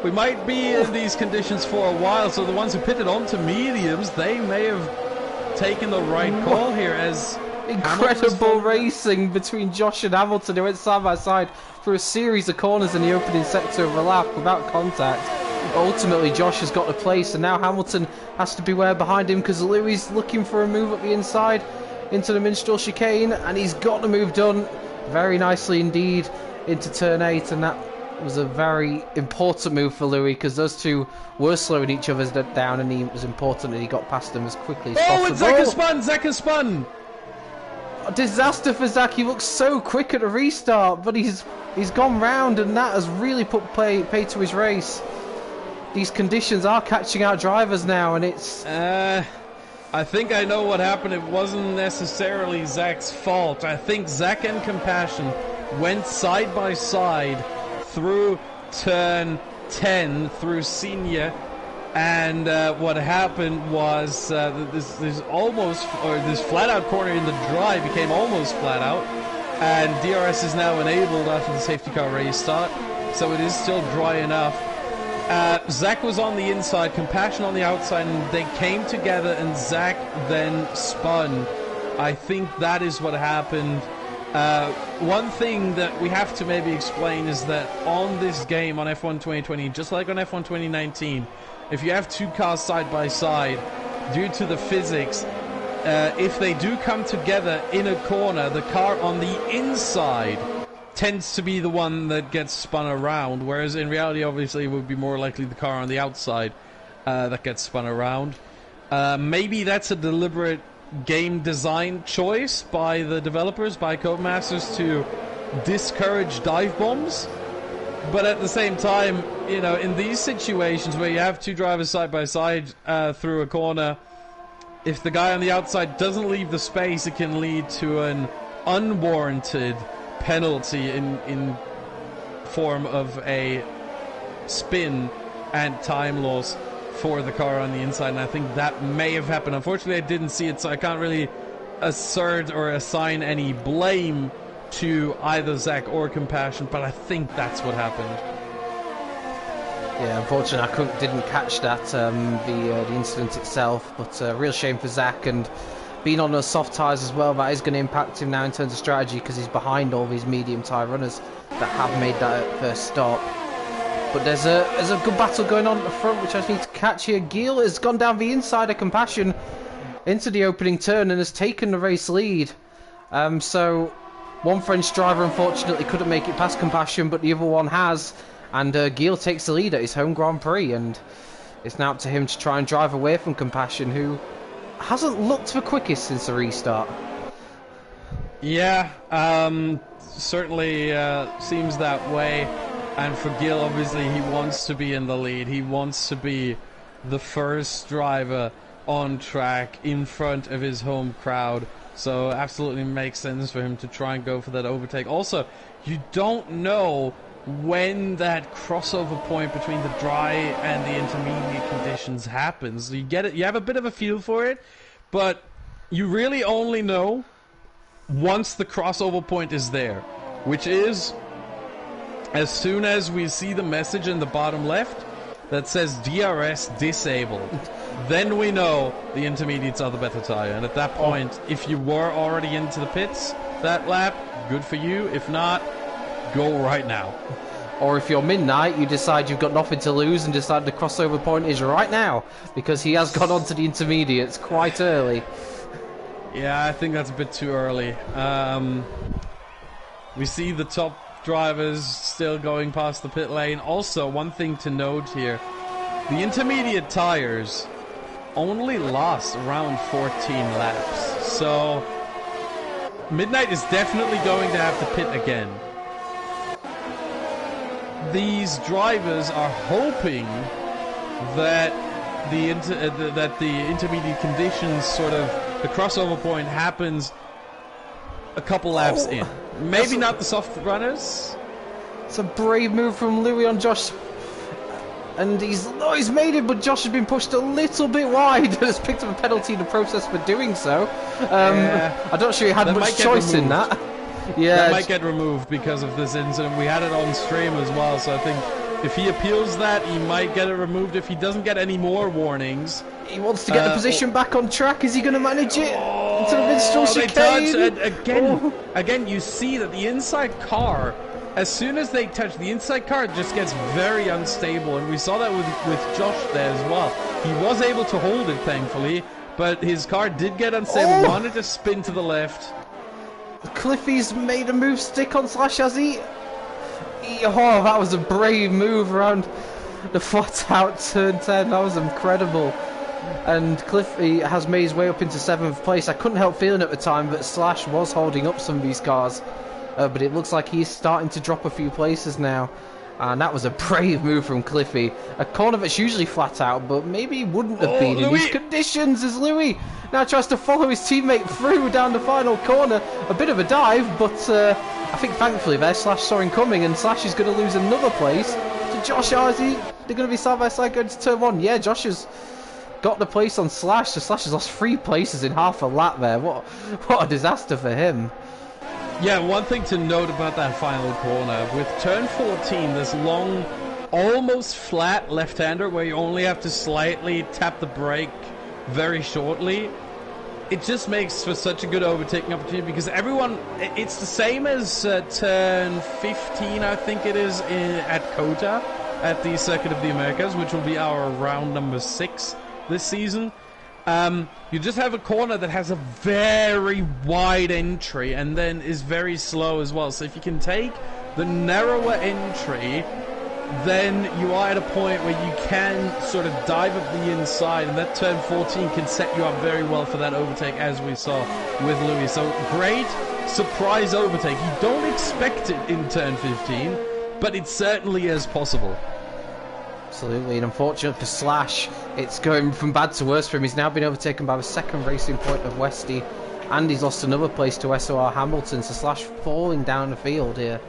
we might be in these conditions for a while. So the ones who pitted onto mediums, they may have taken the right call here as... Incredible racing between Josh and Hamilton, who went side by side through a series of corners in the opening sector of a lap without contact. Ultimately, Josh has got a place, and now Hamilton has to beware behind him because Louis looking for a move up the inside into the Minstrel chicane, and he's got the move done very nicely indeed into turn 8, and that was a very important move for Louis because those two were slowing each other down, and it was important that he got past them as quickly as possible. Oh, and Zach has spun! Zach has spun! Disaster for Zach. He looks so quick at the restart, but he's gone round, and that has really put pay to his race. These conditions are catching out drivers now, and it's... I think I know what happened. It wasn't necessarily Zach's fault. I think Zach and Compassion went side by side through turn 10, through Senior, and what happened was this flat out corner in the dry became almost flat out, and DRS is now enabled after the safety car restart, so it is still dry enough. Zach was on the inside, Compassion on the outside, and they came together, and Zach then spun. I think that is what happened. One thing that we have to maybe explain is that on this game, on F1 2020, just like on F1 2019, if you have two cars side by side, due to the physics, if they do come together in a corner, the car on the inside tends to be the one that gets spun around, whereas in reality, obviously, it would be more likely the car on the outside that gets spun around. Maybe that's a deliberate game design choice by the developers, by Codemasters, to discourage dive bombs. But at the same time, you know, in these situations where you have two drivers side by side through a corner, if the guy on the outside doesn't leave the space, it can lead to an unwarranted penalty in form of a spin and time loss for the car on the inside, and I think that may have happened. Unfortunately, I didn't see it, so I can't really assert or assign any blame to either Zach or Compassion, but I think that's what happened. Yeah, unfortunately, I didn't catch that, the incident itself, but a real shame for Zach, and being on those soft tyres as well, that is going to impact him now in terms of strategy because he's behind all these medium tyre runners that have made that first stop. But there's a good battle going on at the front, which I need to catch here. Gil has gone down the inside of Compassion into the opening turn and has taken the race lead. So one French driver unfortunately couldn't make it past Compassion, but the other one has. And Gil takes the lead at his home Grand Prix, and it's now up to him to try and drive away from Compassion, who hasn't looked the quickest since the restart. Yeah, certainly seems that way. And for Gil, obviously, he wants to be in the lead. He wants to be the first driver on track in front of his home crowd. So absolutely makes sense for him to try and go for that overtake. Also, you don't know when that crossover point between the dry and the intermediate conditions happens. You get it. You have a bit of a feel for it, but you really only know once the crossover point is there, which is as soon as we see the message in the bottom left that says DRS disabled. Then we know the intermediates are the better tire, and at that point, if you were already into the pits that lap, good for you. If not, go right now. Or if you're midnight, you decide you've got nothing to lose and decide the crossover point is right now, because he has gone on to the intermediates quite early. Yeah, I think that's a bit too early. We see the top drivers still going past the pit lane. Also, one thing to note here, the intermediate tires only last around 14 laps. So Midnight is definitely going to have to pit again. These drivers are hoping that the intermediate conditions, sort of the crossover point, happens a couple laps in. Maybe not the soft runners. It's a brave move from Louis on Josh. And he's made it, but Josh has been pushed a little bit wide and has picked up a penalty in the process for doing so. I'm not sure he had much choice in that. Yeah, that might get removed because of this incident. We had it on stream as well, so I think if he appeals that, he might get it removed. If he doesn't get any more warnings, he wants to get the position back on track. Is he going to manage it? Into the minstrel chicane. Again, you see that the inside car, as soon as they touch the inside car, it just gets very unstable, and we saw that with Josh there as well. He was able to hold it, thankfully, but his car did get unstable. Wanted to spin to the left. Cliffy's made a move stick on Slash, has he? Oh, that was a brave move around the flat out turn 10. That was incredible. And Cliffy has made his way up into 7th place. I couldn't help feeling at the time that Slash was holding up some of these cars. But it looks like he's starting to drop a few places now. And that was a brave move from Cliffy. A corner that's usually flat out, but maybe he wouldn't have been in these conditions, as Louis now tries to follow his teammate through down the final corner. A bit of a dive, but I think thankfully there Slash saw him coming, and Slash is going to lose another place to Josh. They're going to be side by side going to turn 1. Yeah, Josh has got the place on Slash, so Slash has lost 3 places in half a lap there. What a disaster for him. Yeah, one thing to note about that final corner, with turn 14, this long, almost flat left-hander where you only have to slightly tap the brake very shortly, it just makes for such a good overtaking opportunity because everyone, it's the same as turn 15, I think it is, at COTA, at the Circuit of the Americas, which will be our round number 6 this season. You just have a corner that has a very wide entry and then is very slow as well. So if you can take the narrower entry, then you are at a point where you can sort of dive up the inside, and that turn 14 can set you up very well for that overtake, as we saw with Louis. So great surprise overtake. You don't expect it in turn 15, but it certainly is possible. Absolutely, and unfortunately for Slash, it's going from bad to worse for him. He's now been overtaken by the second racing point of Westy, and he's lost another place to SOR Hamilton, so Slash falling down the field here.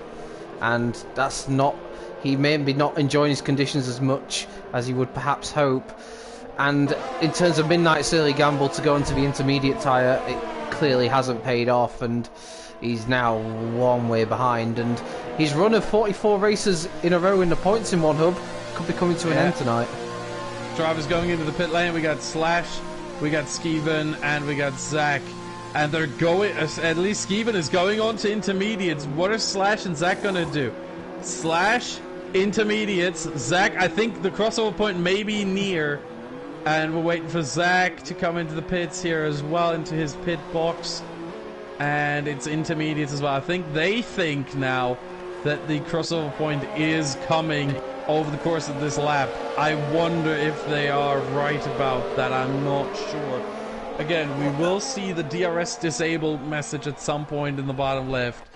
And that's not... He may be not enjoying his conditions as much as he would perhaps hope. And in terms of Midnight's early gamble to go into the intermediate tyre, it clearly hasn't paid off, and he's now one way behind. And his run of 44 races in a row in the points in one hub could be coming to an end tonight. Drivers going into the pit lane. We got Slash, we got Skeven, and we got Zach. And they're going, at least Skeven is going on to intermediates. What are Slash and Zach going to do? Slash, intermediates. Zach, I think the crossover point may be near. And we're waiting for Zach to come into the pits here as well, into his pit box. And it's intermediates as well. I think they think now that the crossover point is coming over the course of this lap. I wonder if they are right about that. I'm not sure. Again, we will see the DRS disabled message at some point in the bottom left,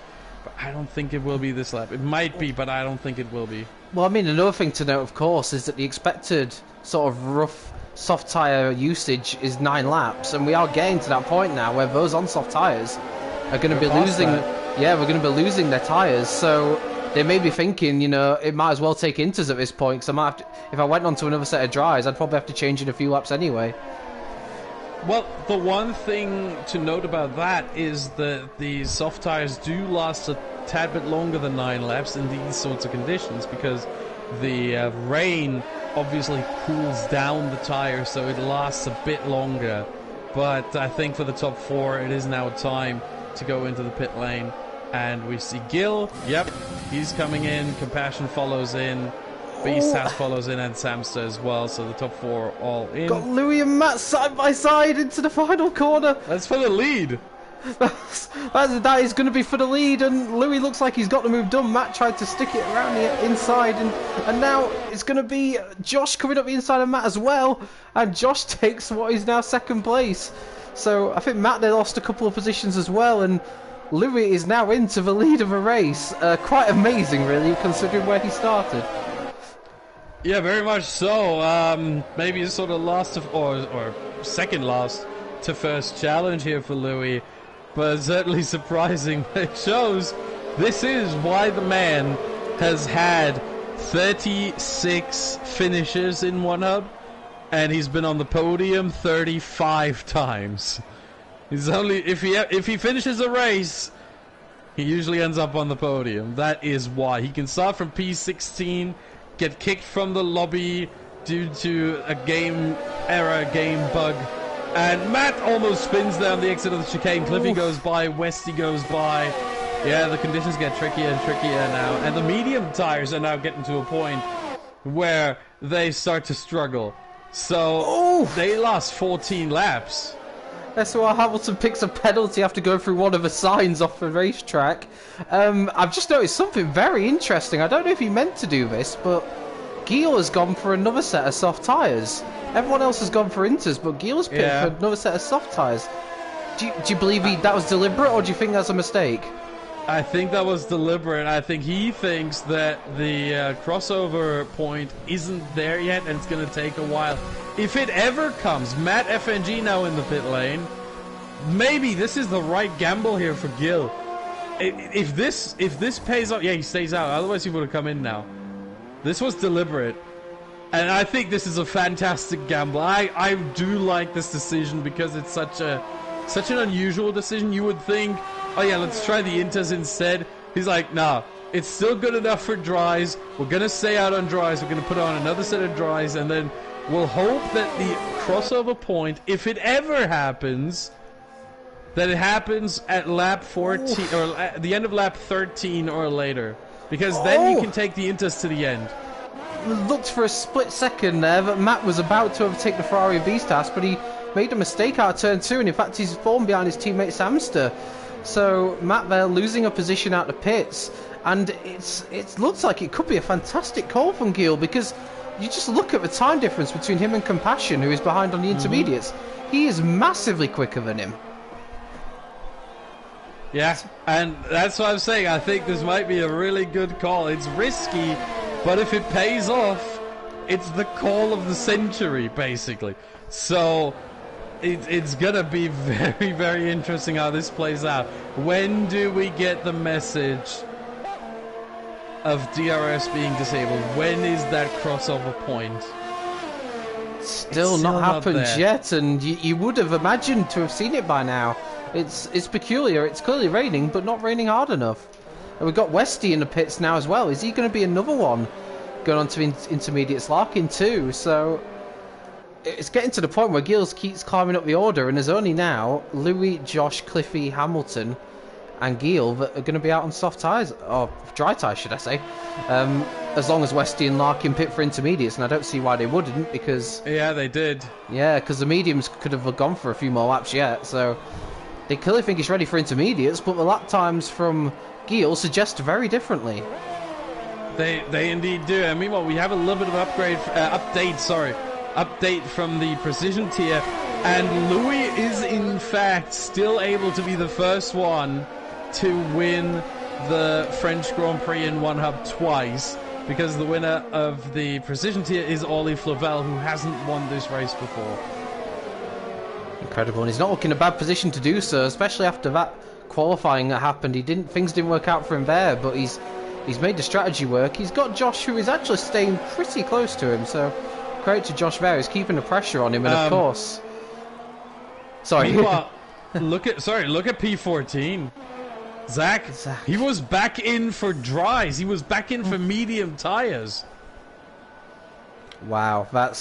but I don't think it will be this lap. It might be, but I don't think it will be. Well, I mean, another thing to note, of course, is that the expected sort of rough soft tyre usage is 9 laps, and we are getting to that point now where those on soft tyres are going to be losing... Yeah, we're going to be losing their tyres, so they may be thinking, you know, it might as well take inters at this point, because I might have to, if I went on to another set of dries, I'd probably have to change in a few laps anyway. Well, the one thing to note about that is that the soft tyres do last a tad bit longer than 9 laps in these sorts of conditions, because the rain obviously cools down the tyre, so it lasts a bit longer. But I think for the top 4, it is now time to go into the pit lane. And we see Gil, yep, he's coming in, Compassion follows in, Beast House follows in, and Samster as well, so the top 4 all in. Got Louis and Matt side by side into the final corner. That's for the lead. That is going to be for the lead, and Louis looks like he's got the move done. Matt tried to stick it around the inside, and now it's going to be Josh coming up the inside of Matt as well, and Josh takes what is now second place. So I think Matt, they lost a couple of positions as well, and Louis is now into the lead of a race. Quite amazing, really, considering where he started. Yeah, very much so. Maybe a sort of last of, or second last to first challenge here for Louis. but certainly surprising. It shows this is why the man has had 36 finishes in one hub, and he's been on the podium 35 times. He's only if he finishes a race, he usually ends up on the podium. That is why he can start from P16, get kicked from the lobby due to a game error, game bug. And Matt almost spins down the exit of the chicane. Cliffy goes by, Westy goes by. Yeah, the conditions get trickier and trickier now. And the medium tires are now getting to a point where they start to struggle. So they lost 14 laps. That's why Hamilton picks a penalty after going through one of the signs off the racetrack. I've just noticed something very interesting. I don't know if he meant to do this, but Gil has gone for another set of soft tyres. Everyone else has gone for inters, but Gil's picked for another set of soft tyres. Do you believe that was deliberate, or do you think that's a mistake? I think that was deliberate. I think he thinks that the crossover point isn't there yet, and it's going to take a while. If it ever comes, Matt FNG now in the pit lane, maybe this is the right gamble here for Gil. If this pays off, yeah, he stays out. Otherwise, he would have come in now. This was deliberate, and I think this is a fantastic gamble. I do like this decision because it's such an unusual decision. You would think, oh yeah, let's try the inters instead. He's like, nah, it's still good enough for dries. We're gonna stay out on dries. We're gonna put on another set of dries, and then we'll hope that the crossover point, if it ever happens, that it happens at lap 14 or at the end of lap 13 or later. Because then you can take the inters to the end. Looked for a split second there that Matt was about to overtake the Ferrari Beastas, but he made a mistake out of turn 2, and in fact he's fallen behind his teammate Samster. So Matt there losing a position out the pits, and it looks like it could be a fantastic call from Gil, because you just look at the time difference between him and Compassion, who is behind on the intermediates. He is massively quicker than him. Yeah, and that's what I'm saying. I think this might be a really good call. It's risky, but if it pays off, it's the call of the century, basically. So it's gonna be very, very interesting how this plays out. When do we get the message of DRS being disabled? When is that crossover point? Still not happened yet, and you would have imagined to have seen it by now. It's peculiar. It's clearly raining, but not raining hard enough. And we've got Westy in the pits now as well. Is he going to be another one going on to intermediates, Larkin too? So it's getting to the point where Gills keeps climbing up the order, and there's only now Louis, Josh, Cliffy, Hamilton, and Gil that are going to be out on soft tyres, or dry tyres, should I say? As long as Westy and Larkin pit for intermediates, and I don't see why they wouldn't, because they did. Yeah, because the mediums could have gone for a few more laps yet, so they clearly think he's ready for intermediates, but the lap times from Gil suggest very differently. They indeed do. And meanwhile, we have a little bit of update from the precision tier, and Louis is in fact still able to be the first one to win the French Grand Prix in one hub twice, because the winner of the precision tier is Ollie Flavel, who hasn't won this race before. Incredible, and he's not looking in a bad position to do so, especially after that qualifying that happened. Things didn't work out for him there, but he's made the strategy work. He's got Josh, who is actually staying pretty close to him, so credit to Josh there. He's keeping the pressure on him, and of course, sorry. Meanwhile, look at P14. Zach, he was back in for dries. He was back in for medium tires. Wow, that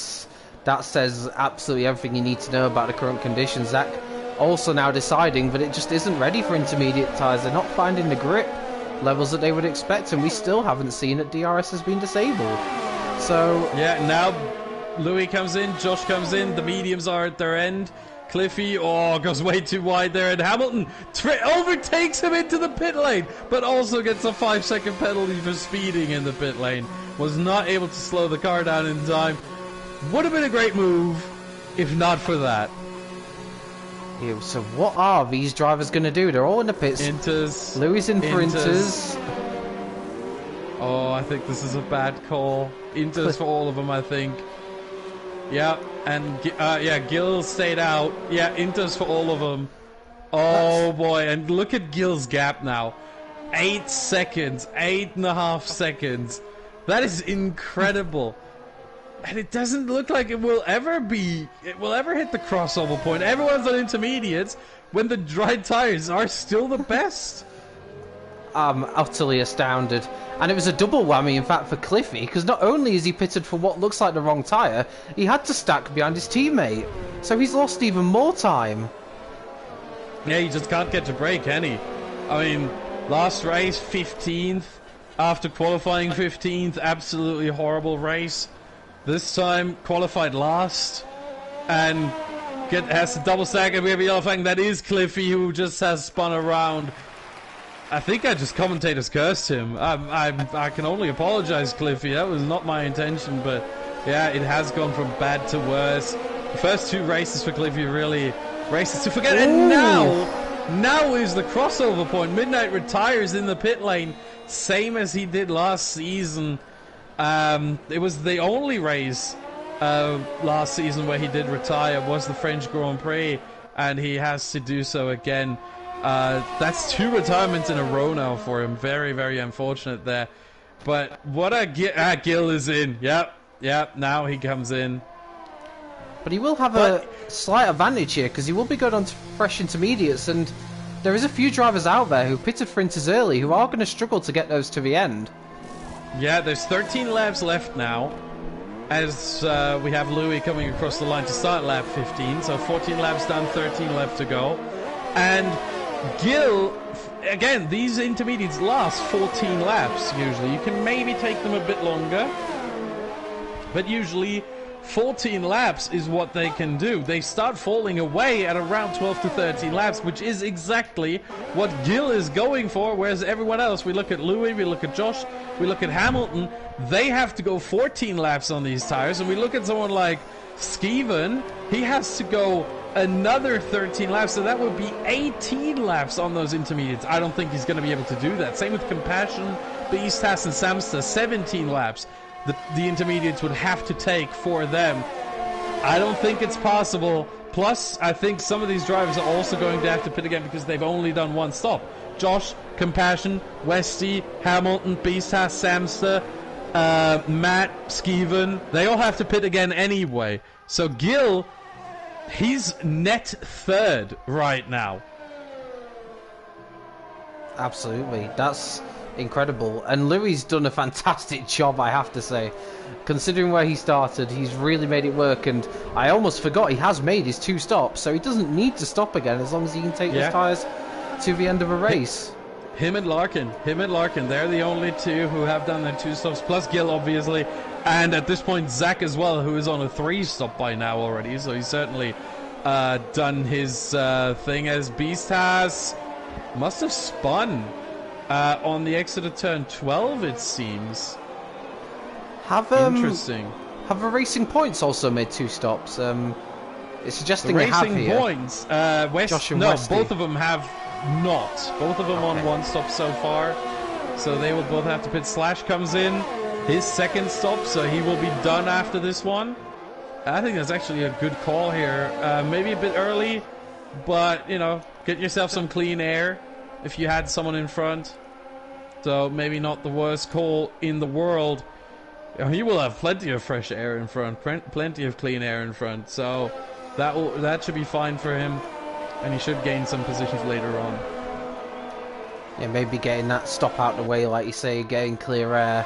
says absolutely everything you need to know about the current conditions. Zach also now deciding that it just isn't ready for intermediate tyres. They're not finding the grip levels that they would expect, and we still haven't seen that DRS has been disabled. So yeah, now Louis comes in, Josh comes in, the mediums are at their end. Cliffy, goes way too wide there, and Hamilton overtakes him into the pit lane, but also gets a 5-second penalty for speeding in the pit lane. Was not able to slow the car down in time. Would have been a great move if not for that. Yeah, so what are these drivers going to do? They're all in the pits. Inters. Louis in for inters. Oh, I think this is a bad call. Inters for all of them, I think. Yeah, and Gil stayed out. Yeah, inters for all of them. Oh boy, and look at Gil's gap now. 8 seconds, 8.5 seconds. That is incredible. And it doesn't look like it will ever hit the crossover point. Everyone's on intermediates when the dry tires are still the best. I'm utterly astounded. And it was a double whammy, in fact, for Cliffy, because not only is he pitted for what looks like the wrong tyre, he had to stack behind his teammate. So he's lost even more time. Yeah, he just can't get to brake, can he? I mean, last race, 15th. After qualifying 15th, absolutely horrible race. This time, qualified last. And has to double stack, and we have a yellow flag. That is Cliffy, who just has spun around. I think I just commentators cursed him. I can only apologize, Cliffy. That was not my intention, but yeah, it has gone from bad to worse. The first 2 races for Cliffy really races to forget. And now is the crossover point. Midnight retires in the pit lane, same as he did last season. It was the only race last season where he did retire was the French Grand Prix, and he has to do so again. That's 2 retirements in a row now for him. Very, very unfortunate there. But what a Gil is in. Yep. Now he comes in. But he will have a slight advantage here because he will be going on to fresh intermediates, and there is a few drivers out there who pitted for inters early who are going to struggle to get those to the end. Yeah, there's 13 laps left now, as we have Louis coming across the line to start lap 15. So 14 laps done, 13 left to go. And Gil, again, these intermediates last 14 laps usually. You can maybe take them a bit longer, but usually 14 laps is what they can do. They start falling away at around 12 to 13 laps, which is exactly what Gil is going for, whereas everyone else, we look at Louis, we look at Josh, we look at Hamilton, they have to go 14 laps on these tires, and we look at someone like Skeven, he has to go another 13 laps, so that would be 18 laps on those intermediates. I don't think he's going to be able to do that. Same with Compassion, Beastas, and Samster, 17 laps. The intermediates would have to take for them. I don't think it's possible. Plus, I think some of these drivers are also going to have to pit again because they've only done 1 stop. Josh, Compassion, Westy, Hamilton, Beastas, Samster, Matt, Skeven, they all have to pit again anyway. So Gil, he's net 3rd right now. Absolutely. That's incredible. And Louis done a fantastic job, I have to say. Considering where he started, he's really made it work, and I almost forgot he has made his 2 stops, so he doesn't need to stop again as long as he can take his tyres to the end of a race. Him and Larkin, they're the only 2 who have done their 2 stops, plus Gil, obviously, and at this point, Zach as well, who is on a 3 stop by now already, so he's certainly done his thing, as Beast must have spun on the exit of turn 12, it seems. Interesting. Have the Racing Points also made 2 stops? It's suggesting the they have Racing here. Points, Josh and Westy. both of them have not. Both of them on 1 stop so far, so they will both have to pit. Slash comes in, his 2nd stop, so he will be done after this one. I think that's actually a good call here. Maybe a bit early, but, you know, get yourself some clean air if you had someone in front. So maybe not the worst call in the world. He will have plenty of fresh air in front, plenty of clean air in front. So that should be fine for him, and he should gain some positions later on. Yeah, maybe getting that stop out the way, like you say, getting clear air.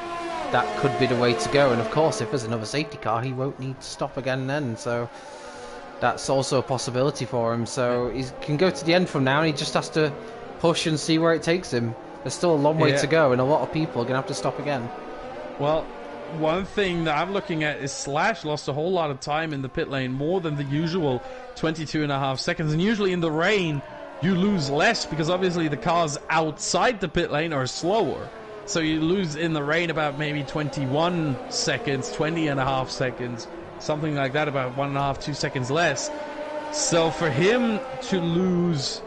That could be the way to go. And of course, if there's another safety car, he won't need to stop again then. So that's also a possibility for him. So he can go to the end from now, and he just has to push and see where it takes him. There's still a long way to go, and a lot of people are going to have to stop again. Well, one thing that I'm looking at is Slash lost a whole lot of time in the pit lane, more than the usual 22.5 seconds. And usually in the rain, you lose less because obviously the cars outside the pit lane are slower. So you lose in the rain about maybe 21 seconds, 20.5 seconds, something like that, about 1.5, 2 seconds less. So for him to lose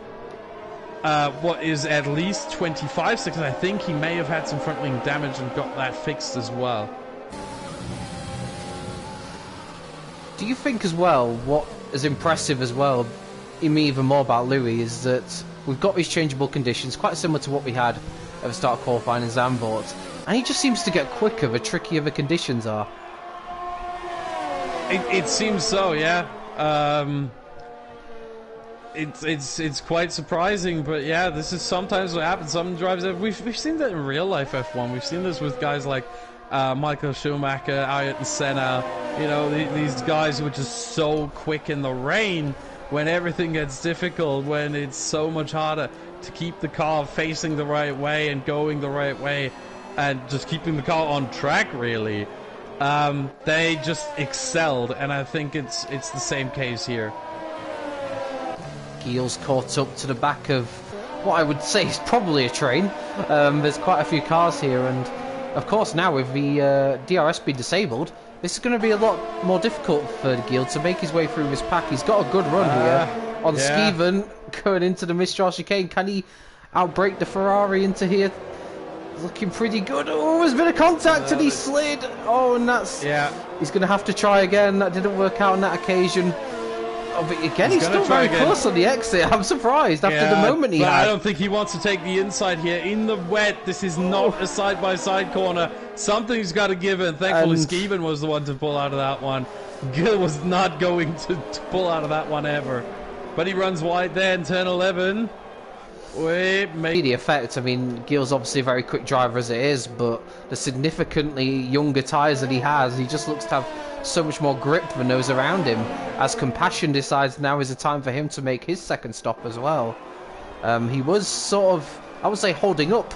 what is at least 25 seconds, I think he may have had some front wing damage and got that fixed as well. Do you think as well, what is impressive as well, me even more about Louis is that we've got these changeable conditions, quite similar to what we had at the start of qualifying in Zandvoort, and he just seems to get quicker the trickier the conditions are. It seems so, yeah. It's quite surprising, but yeah, this is sometimes what happens. Some drivers, we've seen that in real life F1. We've seen this with guys like Michael Schumacher, Ayrton Senna. You know, these guys who are just so quick in the rain when everything gets difficult, when it's so much harder to keep the car facing the right way and going the right way, and just keeping the car on track. Really, they just excelled, and I think it's the same case here. Gilles caught up to the back of what I would say is probably a train. There's quite a few cars here, and of course now with the DRS being disabled, this is going to be a lot more difficult for Gilles to make his way through this pack. He's got a good run here on Skeven going into the Mistral chicane. Can he outbrake the Ferrari into here? Looking pretty good. Oh, there's been a contact and he slid. Oh, and that's... Yeah. He's going to have to try again. That didn't work out on that occasion. Oh, but again, he's still very close on the exit. I'm surprised after the moment he had. I don't think he wants to take the inside here. In the wet, this is not a side-by-side corner. Something's got to give, and thankfully Skeven was the one to pull out of that one. Gil was not going to pull out of that one ever. But he runs wide there in turn 11. The effect, I mean, Gilles obviously a very quick driver as it is, but the significantly younger tyres that he has, he just looks to have so much more grip than those around him, as Compassion decides now is the time for him to make his second stop as well. He was sort of, I would say, holding up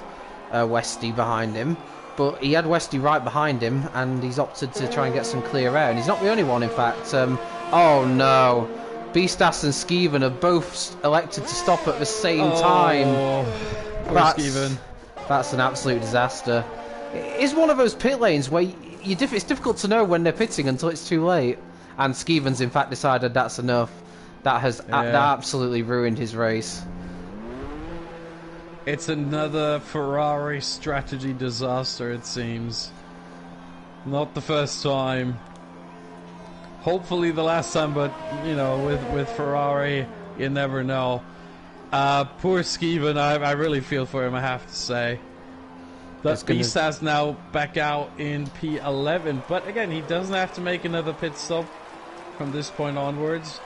Westy behind him, but he had Westy right behind him, and he's opted to try and get some clear air, and he's not the only one, in fact. Oh no, Beastas and Skeven have both elected to stop at the same time. That's an absolute disaster. It is one of those pit lanes where it's difficult to know when they're pitting until it's too late. And Skeven's in fact decided that's enough. That has that absolutely ruined his race. It's another Ferrari strategy disaster, it seems. Not the first time. Hopefully the last time, but you know, with Ferrari, you never know. Poor Skeven, I really feel for him, I have to say. That Beastas now back out in P11, but again, he doesn't have to make another pit stop from this point onwards.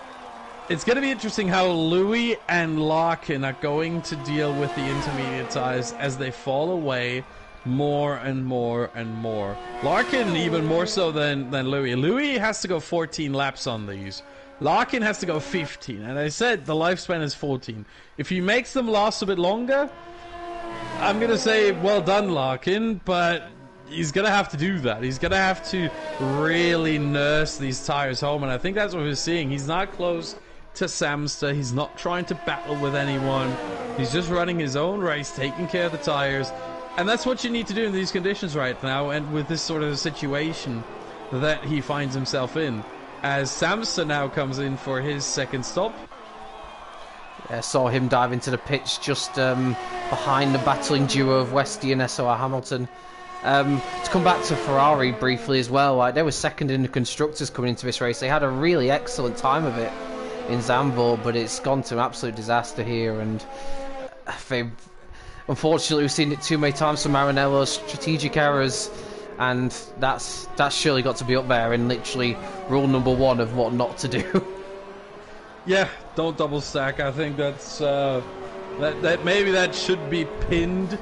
It's going to be interesting how Louis and Larkin are going to deal with the intermediate tyres as they fall away more and more and more. Larkin even more so than Louis. Louis has to go 14 laps on these. Larkin has to go 15, and I said the lifespan is 14. If he makes them last a bit longer, I'm going to say well done, Larkin, but he's going to have to do that. He's going to have to really nurse these tires home, and I think that's what we're seeing. He's not close to Samster. He's not trying to battle with anyone. He's just running his own race, taking care of the tires, and that's what you need to do in these conditions right now, and with this sort of situation that he finds himself in. As Samster now comes in for his second stop. Yeah, saw him dive into the pitch just behind the battling duo of Westy and SOR Hamilton. To come back to Ferrari briefly as well, like, they were second in the constructors coming into this race. They had a really excellent time of it in Zandvoort, but it's gone to an absolute disaster here, and unfortunately we've seen it too many times from Maranello, strategic errors, and that's surely got to be up there in literally rule number one of what not to do. Yeah, don't double stack. I think that's that maybe that should be pinned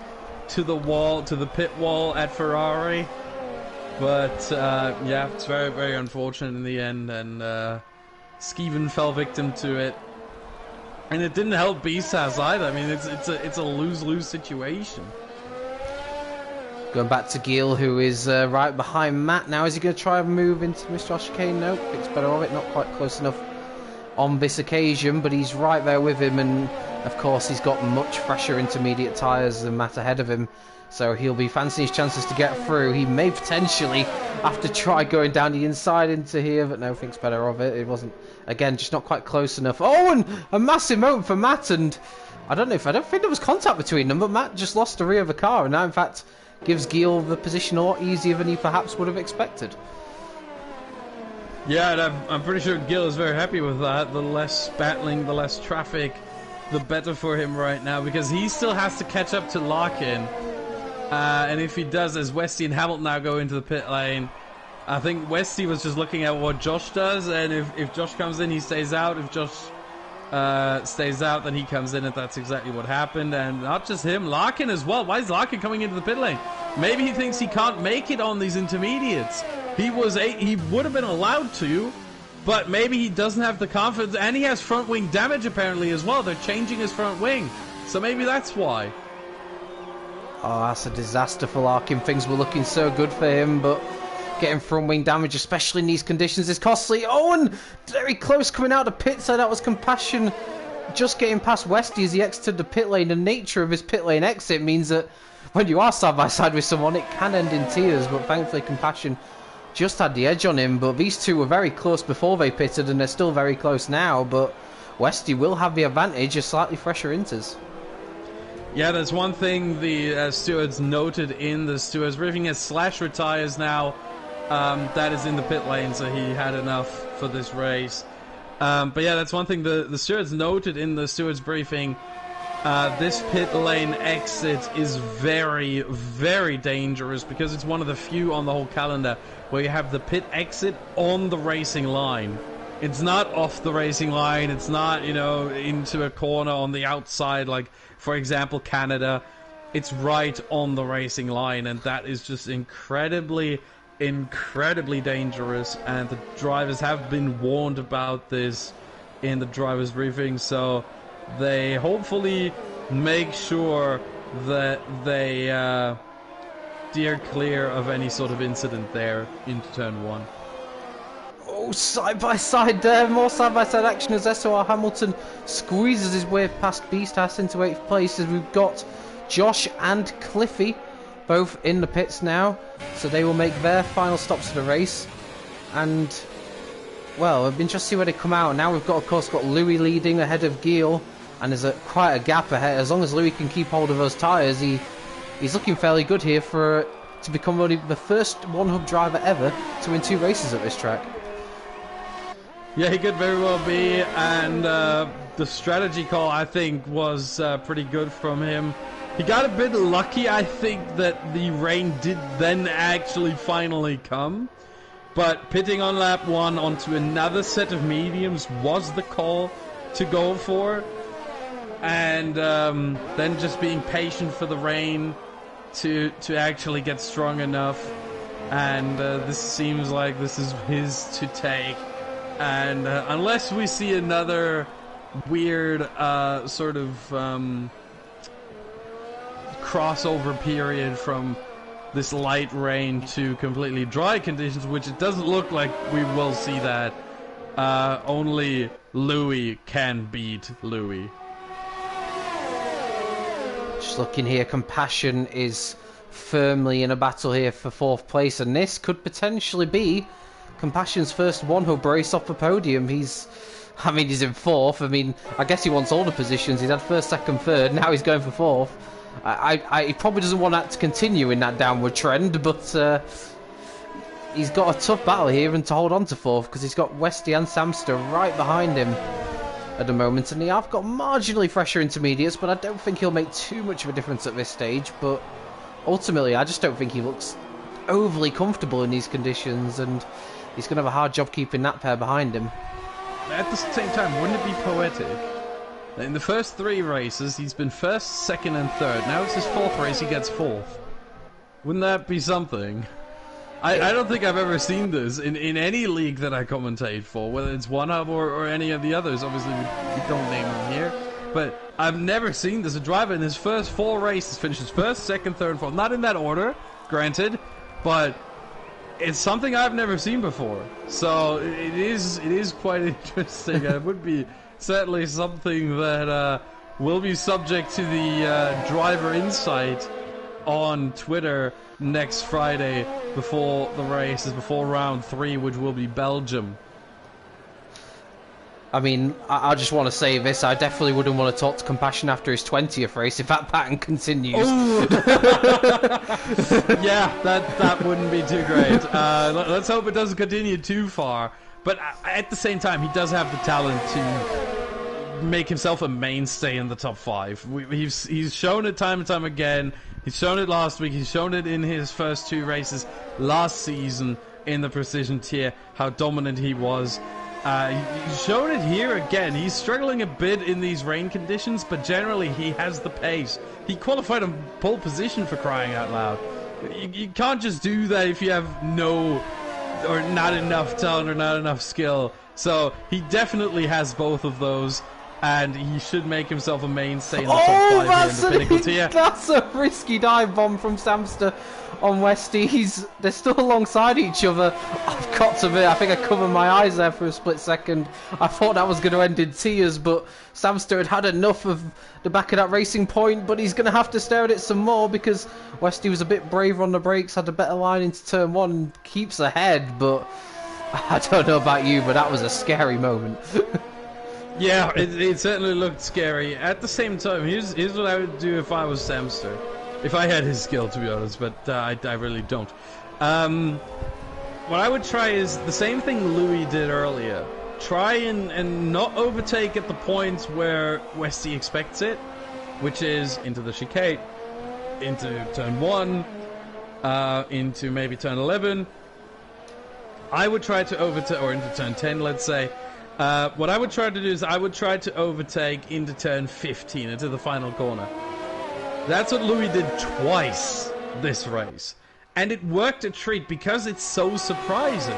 to the wall, to the pit wall at Ferrari. But yeah, it's very, very unfortunate in the end, and Skeven fell victim to it. And it didn't help Beastas either. I mean, it's a lose-lose situation. Going back to Gilles, who is right behind Matt now. Is he going to try and move into Mr. Chicane? Nope, it's better of it. Not quite close enough on this occasion, but he's right there with him, and of course he's got much fresher intermediate tyres than Matt ahead of him, so he'll be fancying his chances to get through. He may potentially have to try going down the inside into here, but no, thinks better of it. It wasn't, again, just not quite close enough. Oh, and a massive moment for Matt, and I don't think there was contact between them, but Matt just lost the rear of the car, and now in fact gives Gilles the position a lot easier than he perhaps would have expected. Yeah, and I'm pretty sure Gil is very happy with that. The less battling, the less traffic, the better for him right now, because he still has to catch up to Larkin. And if he does, as Westy and Hamilton now go into the pit lane, I think Westy was just looking at what Josh does, and if Josh comes in, he stays out. If Josh stays out, then he comes in, and that's exactly what happened. And not just him, Larkin as well. Why is Larkin coming into the pit lane? Maybe he thinks he can't make it on these intermediates. He would have been allowed to, but maybe he doesn't have the confidence, and he has front wing damage apparently as well. They're changing his front wing, so maybe that's why. Oh, that's a disaster for Larkin. Things were looking so good for him, but getting front wing damage, especially in these conditions, is costly. Oh, and very close coming out of the pit, so that was Compassion just getting past Westy as he exited the pit lane. The nature of his pit lane exit means that when you are side by side with someone, it can end in tears, but thankfully Compassion just had the edge on him. But these two were very close before they pitted, and they're still very close now, but Westy will have the advantage of slightly fresher inters. Yeah, there's one thing the stewards noted in the stewards briefing is Slash retires now. That is in the pit lane, so he had enough for this race. But yeah, that's one thing the stewards noted in the stewards briefing. This pit lane exit is very, very dangerous because it's one of the few on the whole calendar where you have the pit exit on the racing line. It's not off the racing line. It's not, into a corner on the outside, like, for example, Canada. It's right on the racing line, and that is just incredibly dangerous. And the drivers have been warned about this in the drivers' briefing, so they hopefully make sure that they steer clear of any sort of incident there into turn one. Oh, side by side there, more side by side action as SOR Hamilton squeezes his way past Beasthouse into 8th place, as we've got Josh and Cliffy both in the pits now, so they will make their final stops of the race. And well, it'll be interesting to see where they come out. Now we've got, of course, got Louis leading ahead of Gil, and there's quite a gap ahead. As long as Louis can keep hold of those tyres, he's looking fairly good here to become only the first one-hub driver ever to win 2 races at this track. Yeah, he could very well be, and the strategy call, I think, was pretty good from him. He got a bit lucky, I think, that the rain did then actually finally come. But pitting on lap 1 onto another set of mediums was the call to go for. And then just being patient for the rain to actually get strong enough. And this seems like this is his to take. And unless we see another weird sort of crossover period from this light rain to completely dry conditions, which it doesn't look like we will see that, only Louis can beat Louis. Just looking here, Compassion is firmly in a battle here for 4th place, and this could potentially be Compassion's first one-hub race off the podium. He's in 4th. I guess he wants all the positions. He's had 1st, 2nd, 3rd. Now he's going for 4th. He probably doesn't want that to continue in that downward trend, but he's got a tough battle here and to hold on to 4th, because he's got Westy and Samster right behind him at the moment, and they have got marginally fresher intermediates, but I don't think he'll make too much of a difference at this stage. But ultimately, I just don't think he looks overly comfortable in these conditions, and he's going to have a hard job keeping that pair behind him. At the same time, wouldn't it be poetic? In the first 3 races, he's been 1st, 2nd, and 3rd. Now it's his 4th race, he gets 4th. Wouldn't that be something? I don't think I've ever seen this in any league that I commentate for, whether it's OneHub or any of the others. Obviously, we don't name them here. But I've never seen this. A driver in his first 4 races finishes 1st, 2nd, 3rd, and 4th. Not in that order, granted, but it's something I've never seen before. So it is quite interesting. It would be certainly something that will be subject to the driver insight on Twitter next Friday before the races, before round 3, which will be Belgium. I just want to say this. I definitely wouldn't want to talk to Compassion after his 20th race if that pattern continues. Yeah, that wouldn't be too great. Let's hope it doesn't continue too far. But at the same time, he does have the talent to make himself a mainstay in the top 5. He's shown it time and time again. He's shown it last week. He's shown it in his first 2 races last season in the precision tier, how dominant he was. He's shown it here again. He's struggling a bit in these rain conditions, but generally he has the pace. He qualified on pole position, for crying out loud. You can't just do that if you have no or not enough talent or not enough skill. So he definitely has both of those, and he should make himself a mainstay in the top 5 here in the Pinnacle tier. That's a risky dive bomb from Samster on Westy. They're still alongside each other. I've got to admit, I think I covered my eyes there for a split second. I thought that was going to end in tears, but Samster had had enough of the back of that racing point, but he's going to have to stare at it some more because Westy was a bit braver on the brakes, had a better line into turn 1, and keeps ahead, but I don't know about you, but that was a scary moment. Yeah, it certainly looked scary. At the same time, here's what I would do if I was Samster. If I had his skill, to be honest, but I really don't. What I would try is the same thing Louis did earlier. Try and not overtake at the points where Westy expects it, which is into the chicane, into turn 1, into maybe turn 11. I would try to overtake, or into turn 10, let's say. What I would try to do is I would try to overtake into turn 15, into the final corner. That's what Louis did twice this race. And it worked a treat because it's so surprising.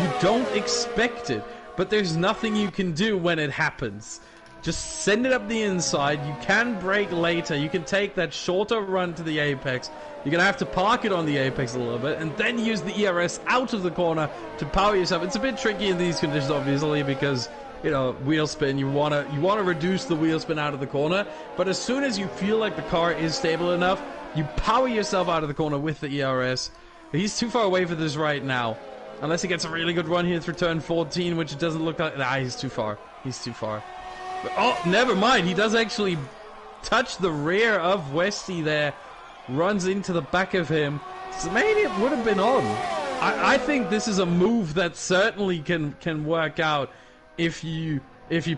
You don't expect it, but there's nothing you can do when it happens. Just send it up the inside. You can brake later. You can take that shorter run to the apex. You're going to have to park it on the apex a little bit and then use the ERS out of the corner to power yourself. It's a bit tricky in these conditions, obviously, because, you know, wheel spin, you want to reduce the wheel spin out of the corner. But as soon as you feel like the car is stable enough, you power yourself out of the corner with the ERS. He's too far away for this right now. Unless he gets a really good run here through turn 14, which it doesn't look like. Nah, he's too far. He's too far. But, oh, never mind. He does actually touch the rear of Westy there. Runs into the back of him. So maybe it would have been on. I think this is a move that certainly can work out if you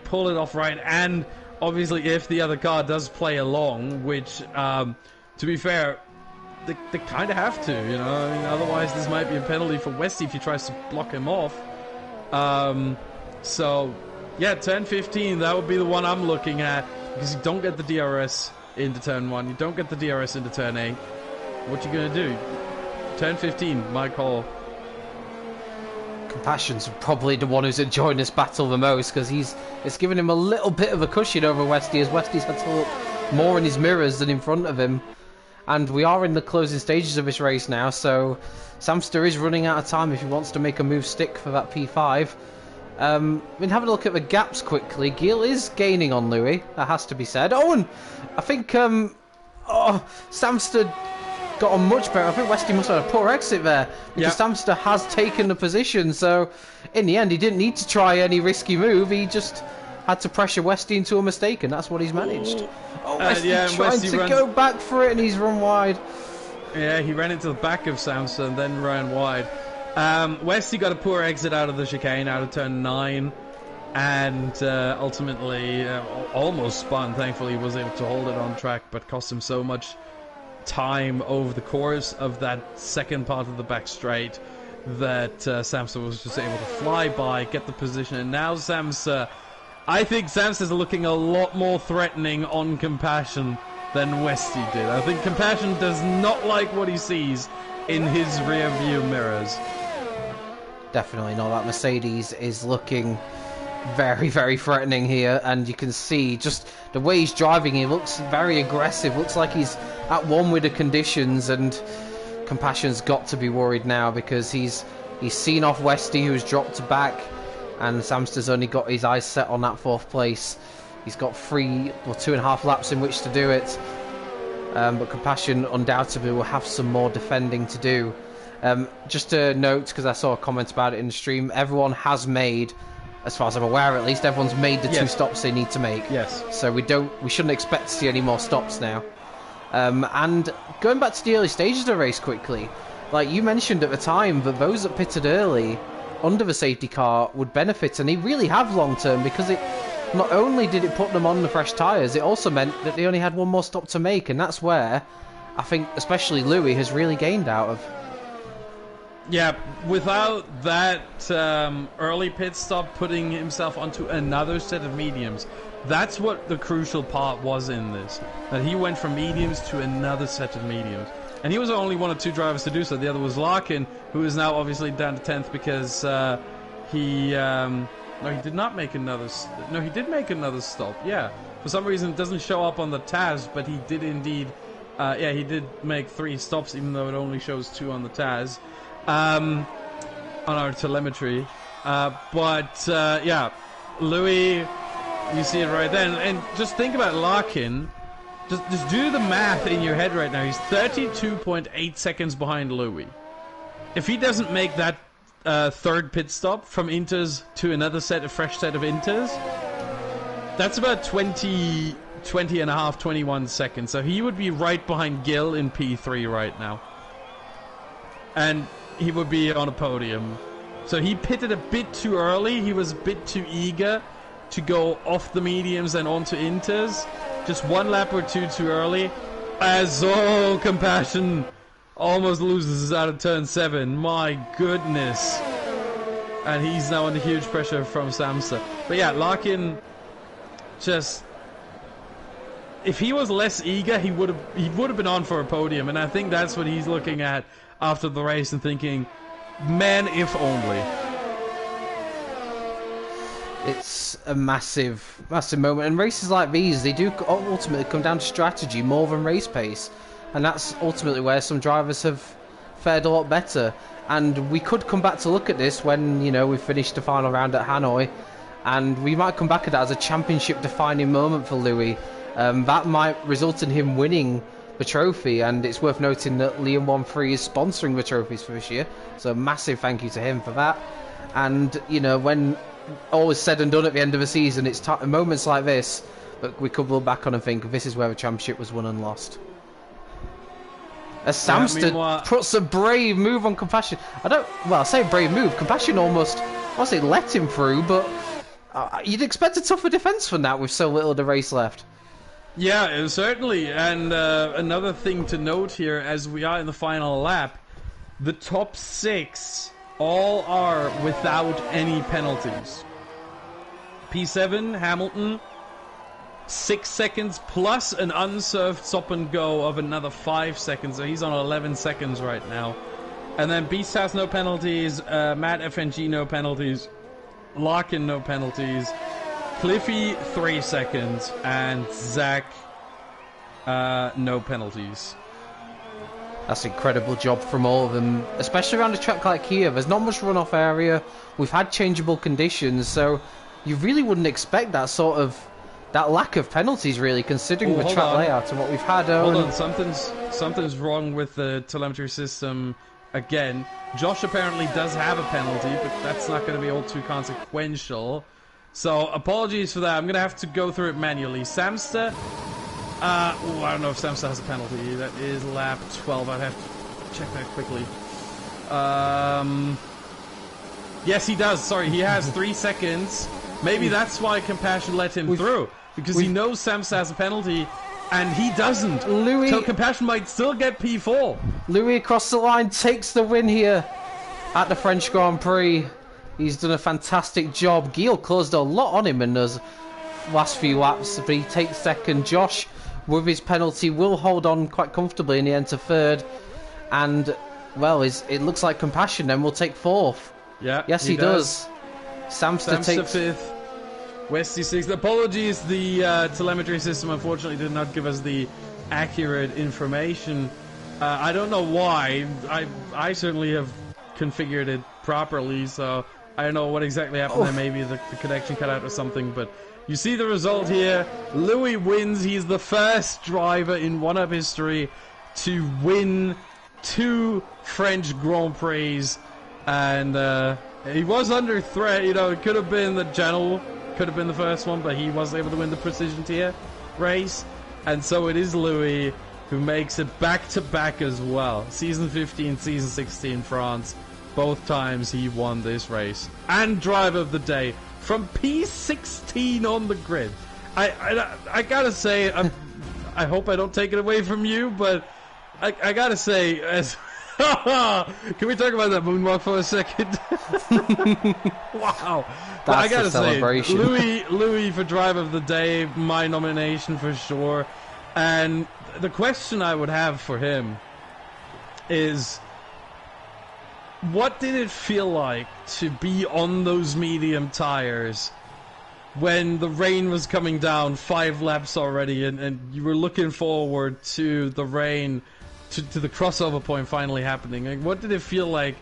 pull it off right, and obviously if the other car does play along, which to be fair, they kind of have to, you know. I mean, otherwise this might be a penalty for Westy if he tries to block him off. So yeah, turn 15, that would be the one I'm looking at, because you don't get the DRS into turn 1, you don't get the DRS into turn 8. What you gonna do? Turn 15, my call. Compassion's probably the one who's enjoying this battle the most, because it's given him a little bit of a cushion over Westy, as Westy's had to look more in his mirrors than in front of him. And we are in the closing stages of this race now, so Samster is running out of time if he wants to make a move stick for that P5. I mean, having a look at the gaps quickly, Gil is gaining on Louis, that has to be said. Oh, and I think Samster got on much better. I think Westy must have had a poor exit there, because Samster has taken the position, so in the end he didn't need to try any risky move, he just had to pressure Westy into a mistake, and that's what he's managed. Oh, Westy trying to go back for it, and he's run wide. Yeah, he ran into the back of Samster and then ran wide. Westy got a poor exit out of the chicane, out of turn 9, and ultimately almost spun. Thankfully he was able to hold it on track, but cost him so much time over the course of that second part of the back straight that Samster was just able to fly by, get the position, and now I think Samster's looking a lot more threatening on Compassion than Westy did. I think Compassion does not like what he sees in his rear view mirrors. Definitely not. That Mercedes is looking very, very threatening here, and you can see just the way he's driving, he looks very aggressive, looks like he's at one with the conditions, and Compassion's got to be worried now, because he's seen off Westy, who's dropped back, and Samster's only got his eyes set on that 4th place. He's got 2.5 laps in which to do it, but Compassion undoubtedly will have some more defending to do. Just a note, because I saw a comment about it in the stream, everyone has made, as far as I'm aware at least, everyone's made the 2 stops they need to make. Yes. So we shouldn't expect to see any more stops now. And going back to the early stages of the race quickly, like you mentioned at the time, that those that pitted early, under the safety car would benefit, and he really have long term, because it not only did it put them on the fresh tyres, it also meant that they only had one more stop to make, and that's where I think especially Louis has really gained out of. Yeah, without that early pit stop putting himself onto another set of mediums, that's what the crucial part was in this. That he went from mediums to another set of mediums. And he was only one of two drivers to do so. The other was Larkin, who is now obviously down to 10th because he... no, he did not make another... No, he did make another stop, yeah. For some reason, it doesn't show up on the TAS, but he did indeed... yeah, he did make 3 stops, even though it only shows 2 on the TAS. On our telemetry. Yeah, Louis, you see it right then. And just think about Larkin. Just do the math in your head right now. He's 32.8 seconds behind Louis. If he doesn't make that third pit stop from inters to another fresh set of inters, that's about 20 and a half, 21 seconds. So he would be right behind Gil in P3 right now. And he would be on a podium. So he pitted a bit too early. He was a bit too eager to go off the mediums and onto inters. Just 1 lap or 2 too early. As Compassion almost loses out of turn 7. My goodness. And he's now under huge pressure from Samsa. But yeah, Larkin just... If he was less eager, he would have been on for a podium. And I think that's what he's looking at after the race and thinking, man, if only. It's a massive moment, and races like these, they do ultimately come down to strategy more than race pace, and that's ultimately where some drivers have fared a lot better. And we could come back to look at this when, you know, we've finished the final round at Hanoi, and we might come back at that as a championship defining moment for Louis. That might result in him winning the trophy, and it's worth noting that Liam 1-3 is sponsoring the trophies for this year, so a massive thank you to him for that. And, you know, when all is said and done at the end of the season, it's moments like this that we could look back on and think this is where the championship was won and lost. As Samster puts a brave move on Compassion. I say brave move. Compassion almost, I won't say let him through, but you'd expect a tougher defence from that with so little of the race left. Yeah, certainly. And another thing to note here, as we are in the final lap, the top 6 all are without any penalties. P7, Hamilton, 6 seconds plus an unserved stop and go of another 5 seconds. So he's on 11 seconds right now. And then Beast has no penalties, Matt FNG no penalties, Larkin no penalties, Cliffy 3 seconds, and Zach no penalties. That's an incredible job from all of them, especially around a track like here. There's not much runoff area. We've had changeable conditions, so you really wouldn't expect that lack of penalties, really, considering the track layout and what we've had. Hold on, something's wrong with the telemetry system again. Josh apparently does have a penalty, but that's not going to be all too consequential. So apologies for that. I'm going to have to go through it manually. Samster. I don't know if Samsa has a penalty. That is lap 12. I'd have to check that quickly. Yes, he does. Sorry, he has 3 seconds. Maybe that's why Compassion let him through. Because he knows Samsa has a penalty, and he doesn't. So Compassion might still get P4. Louis across the line takes the win here at the French Grand Prix. He's done a fantastic job. Gil closed a lot on him in those last few laps, but he takes second. Josh, with his penalty, will hold on quite comfortably in the end to third. And, well, it looks like Compassion then will take fourth. Yeah, yes, he does. Samster takes fifth. Westy sixth. Apologies, the telemetry system unfortunately did not give us the accurate information. I don't know why. I certainly have configured it properly, so I don't know what exactly happened there. Maybe the connection cut out or something, but you see the result here. Louis wins. He's the first driver in 1UP history to win 2 French Grand Prix, and he was under threat. You know, it could have been the General, could have been the first one, but he was able to win the Precision Tier race, and so it is Louis who makes it back-to-back as well. Season 15, Season 16 France. both times he won this race. And driver of the day from P16 on the grid. I gotta say, I hope I don't take it away from you, but I gotta say, as can we talk about that moonwalk for a second? Wow. But I gotta say, Louis for driver of the day, my nomination for sure. And the question I would have for him is, what did it feel like to be on those medium tires when the rain was coming down 5 laps already, and you were looking forward to the rain, to the crossover point finally happening? Like, what did it feel like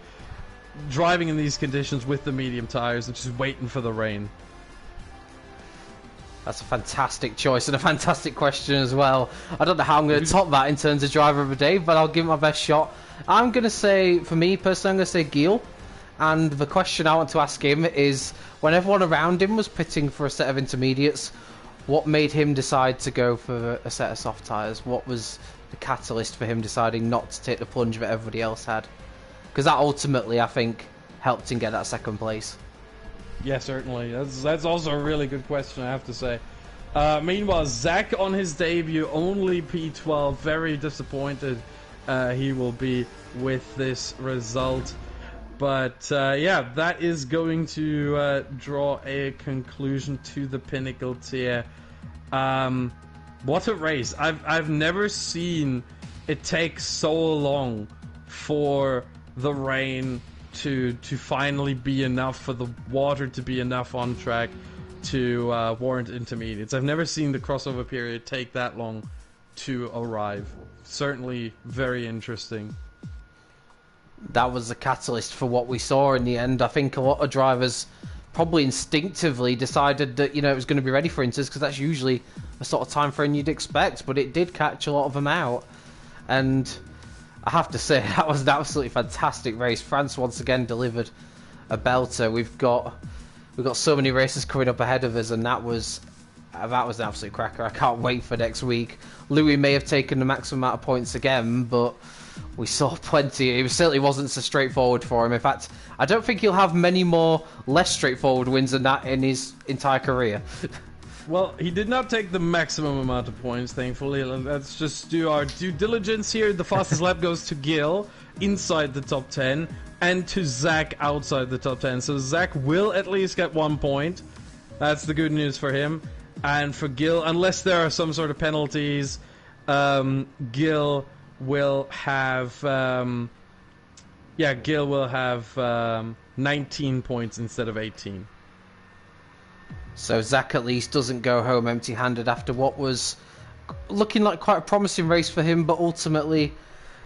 driving in these conditions with the medium tires and just waiting for the rain? That's a fantastic choice and a fantastic question as well. I don't know how I'm going to top that in terms of driver of the day, but I'll give it my best shot. I'm going to say, for me personally, I'm going to say Gil. And the question I want to ask him is, when everyone around him was pitting for a set of intermediates, what made him decide to go for a set of soft tyres? What was the catalyst for him deciding not to take the plunge that everybody else had? Because that ultimately, I think, helped him get that second place. Yeah, certainly. That's also a really good question, I have to say. Meanwhile, Zach on his debut, only P12, very disappointed he will be with this result. But yeah, that is going to draw a conclusion to the Pinnacle tier. What a race. I've never seen it take so long for the rain to finally be enough, for the water to be enough on track to warrant intermediates. I've never seen the crossover period take that long to arrive. Certainly very interesting. That was the catalyst for what we saw in the end. I think a lot of drivers probably instinctively decided that, it was going to be ready for inters, because that's usually the sort of time frame you'd expect, but it did catch a lot of them out. And I have to say, that was an absolutely fantastic race. France once again delivered a belter. We've got so many races coming up ahead of us, and that was an absolute cracker. I can't wait for next week. Louis may have taken the maximum amount of points again, but we saw plenty. It certainly wasn't so straightforward for him. In fact, I don't think he'll have many more less straightforward wins than that in his entire career. Well, he did not take the maximum amount of points, thankfully. Let's just do our due diligence here. The fastest lap goes to Gil, inside the top 10, and to Zach, outside the top 10. So Zach will at least get 1 point. That's the good news for him. And for Gil, unless there are some sort of penalties, Gil will have... Gil will have 19 points instead of 18. So Zach at least doesn't go home empty-handed after what was looking like quite a promising race for him, but ultimately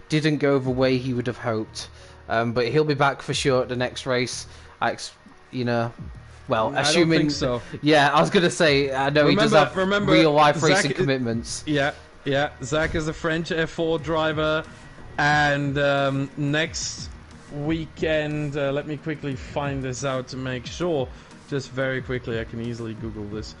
didn't go the way he would have hoped. But he'll be back for sure at the next race. Assuming... I don't think so. Yeah, I was going to say, I know he does have real-life racing commitments. Yeah. Zach is a French F4 driver, and next weekend, let me quickly find this out to make sure. Just very quickly, I can easily Google this.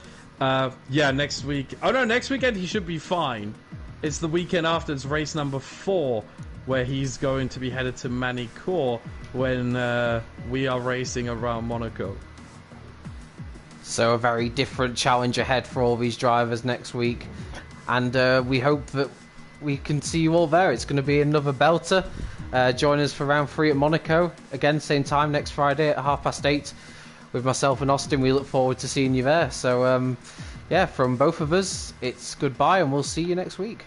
Next week. Oh no, next weekend he should be fine. It's the weekend after. It's race number 4, where he's going to be headed to Manicourt when we are racing around Monaco. So a very different challenge ahead for all these drivers next week. And we hope that we can see you all there. It's going to be another belter. Join us for round 3 at Monaco. Again, same time next Friday at 8:30. With myself and Austin, we look forward to seeing you there. So, from both of us, it's goodbye, and we'll see you next week.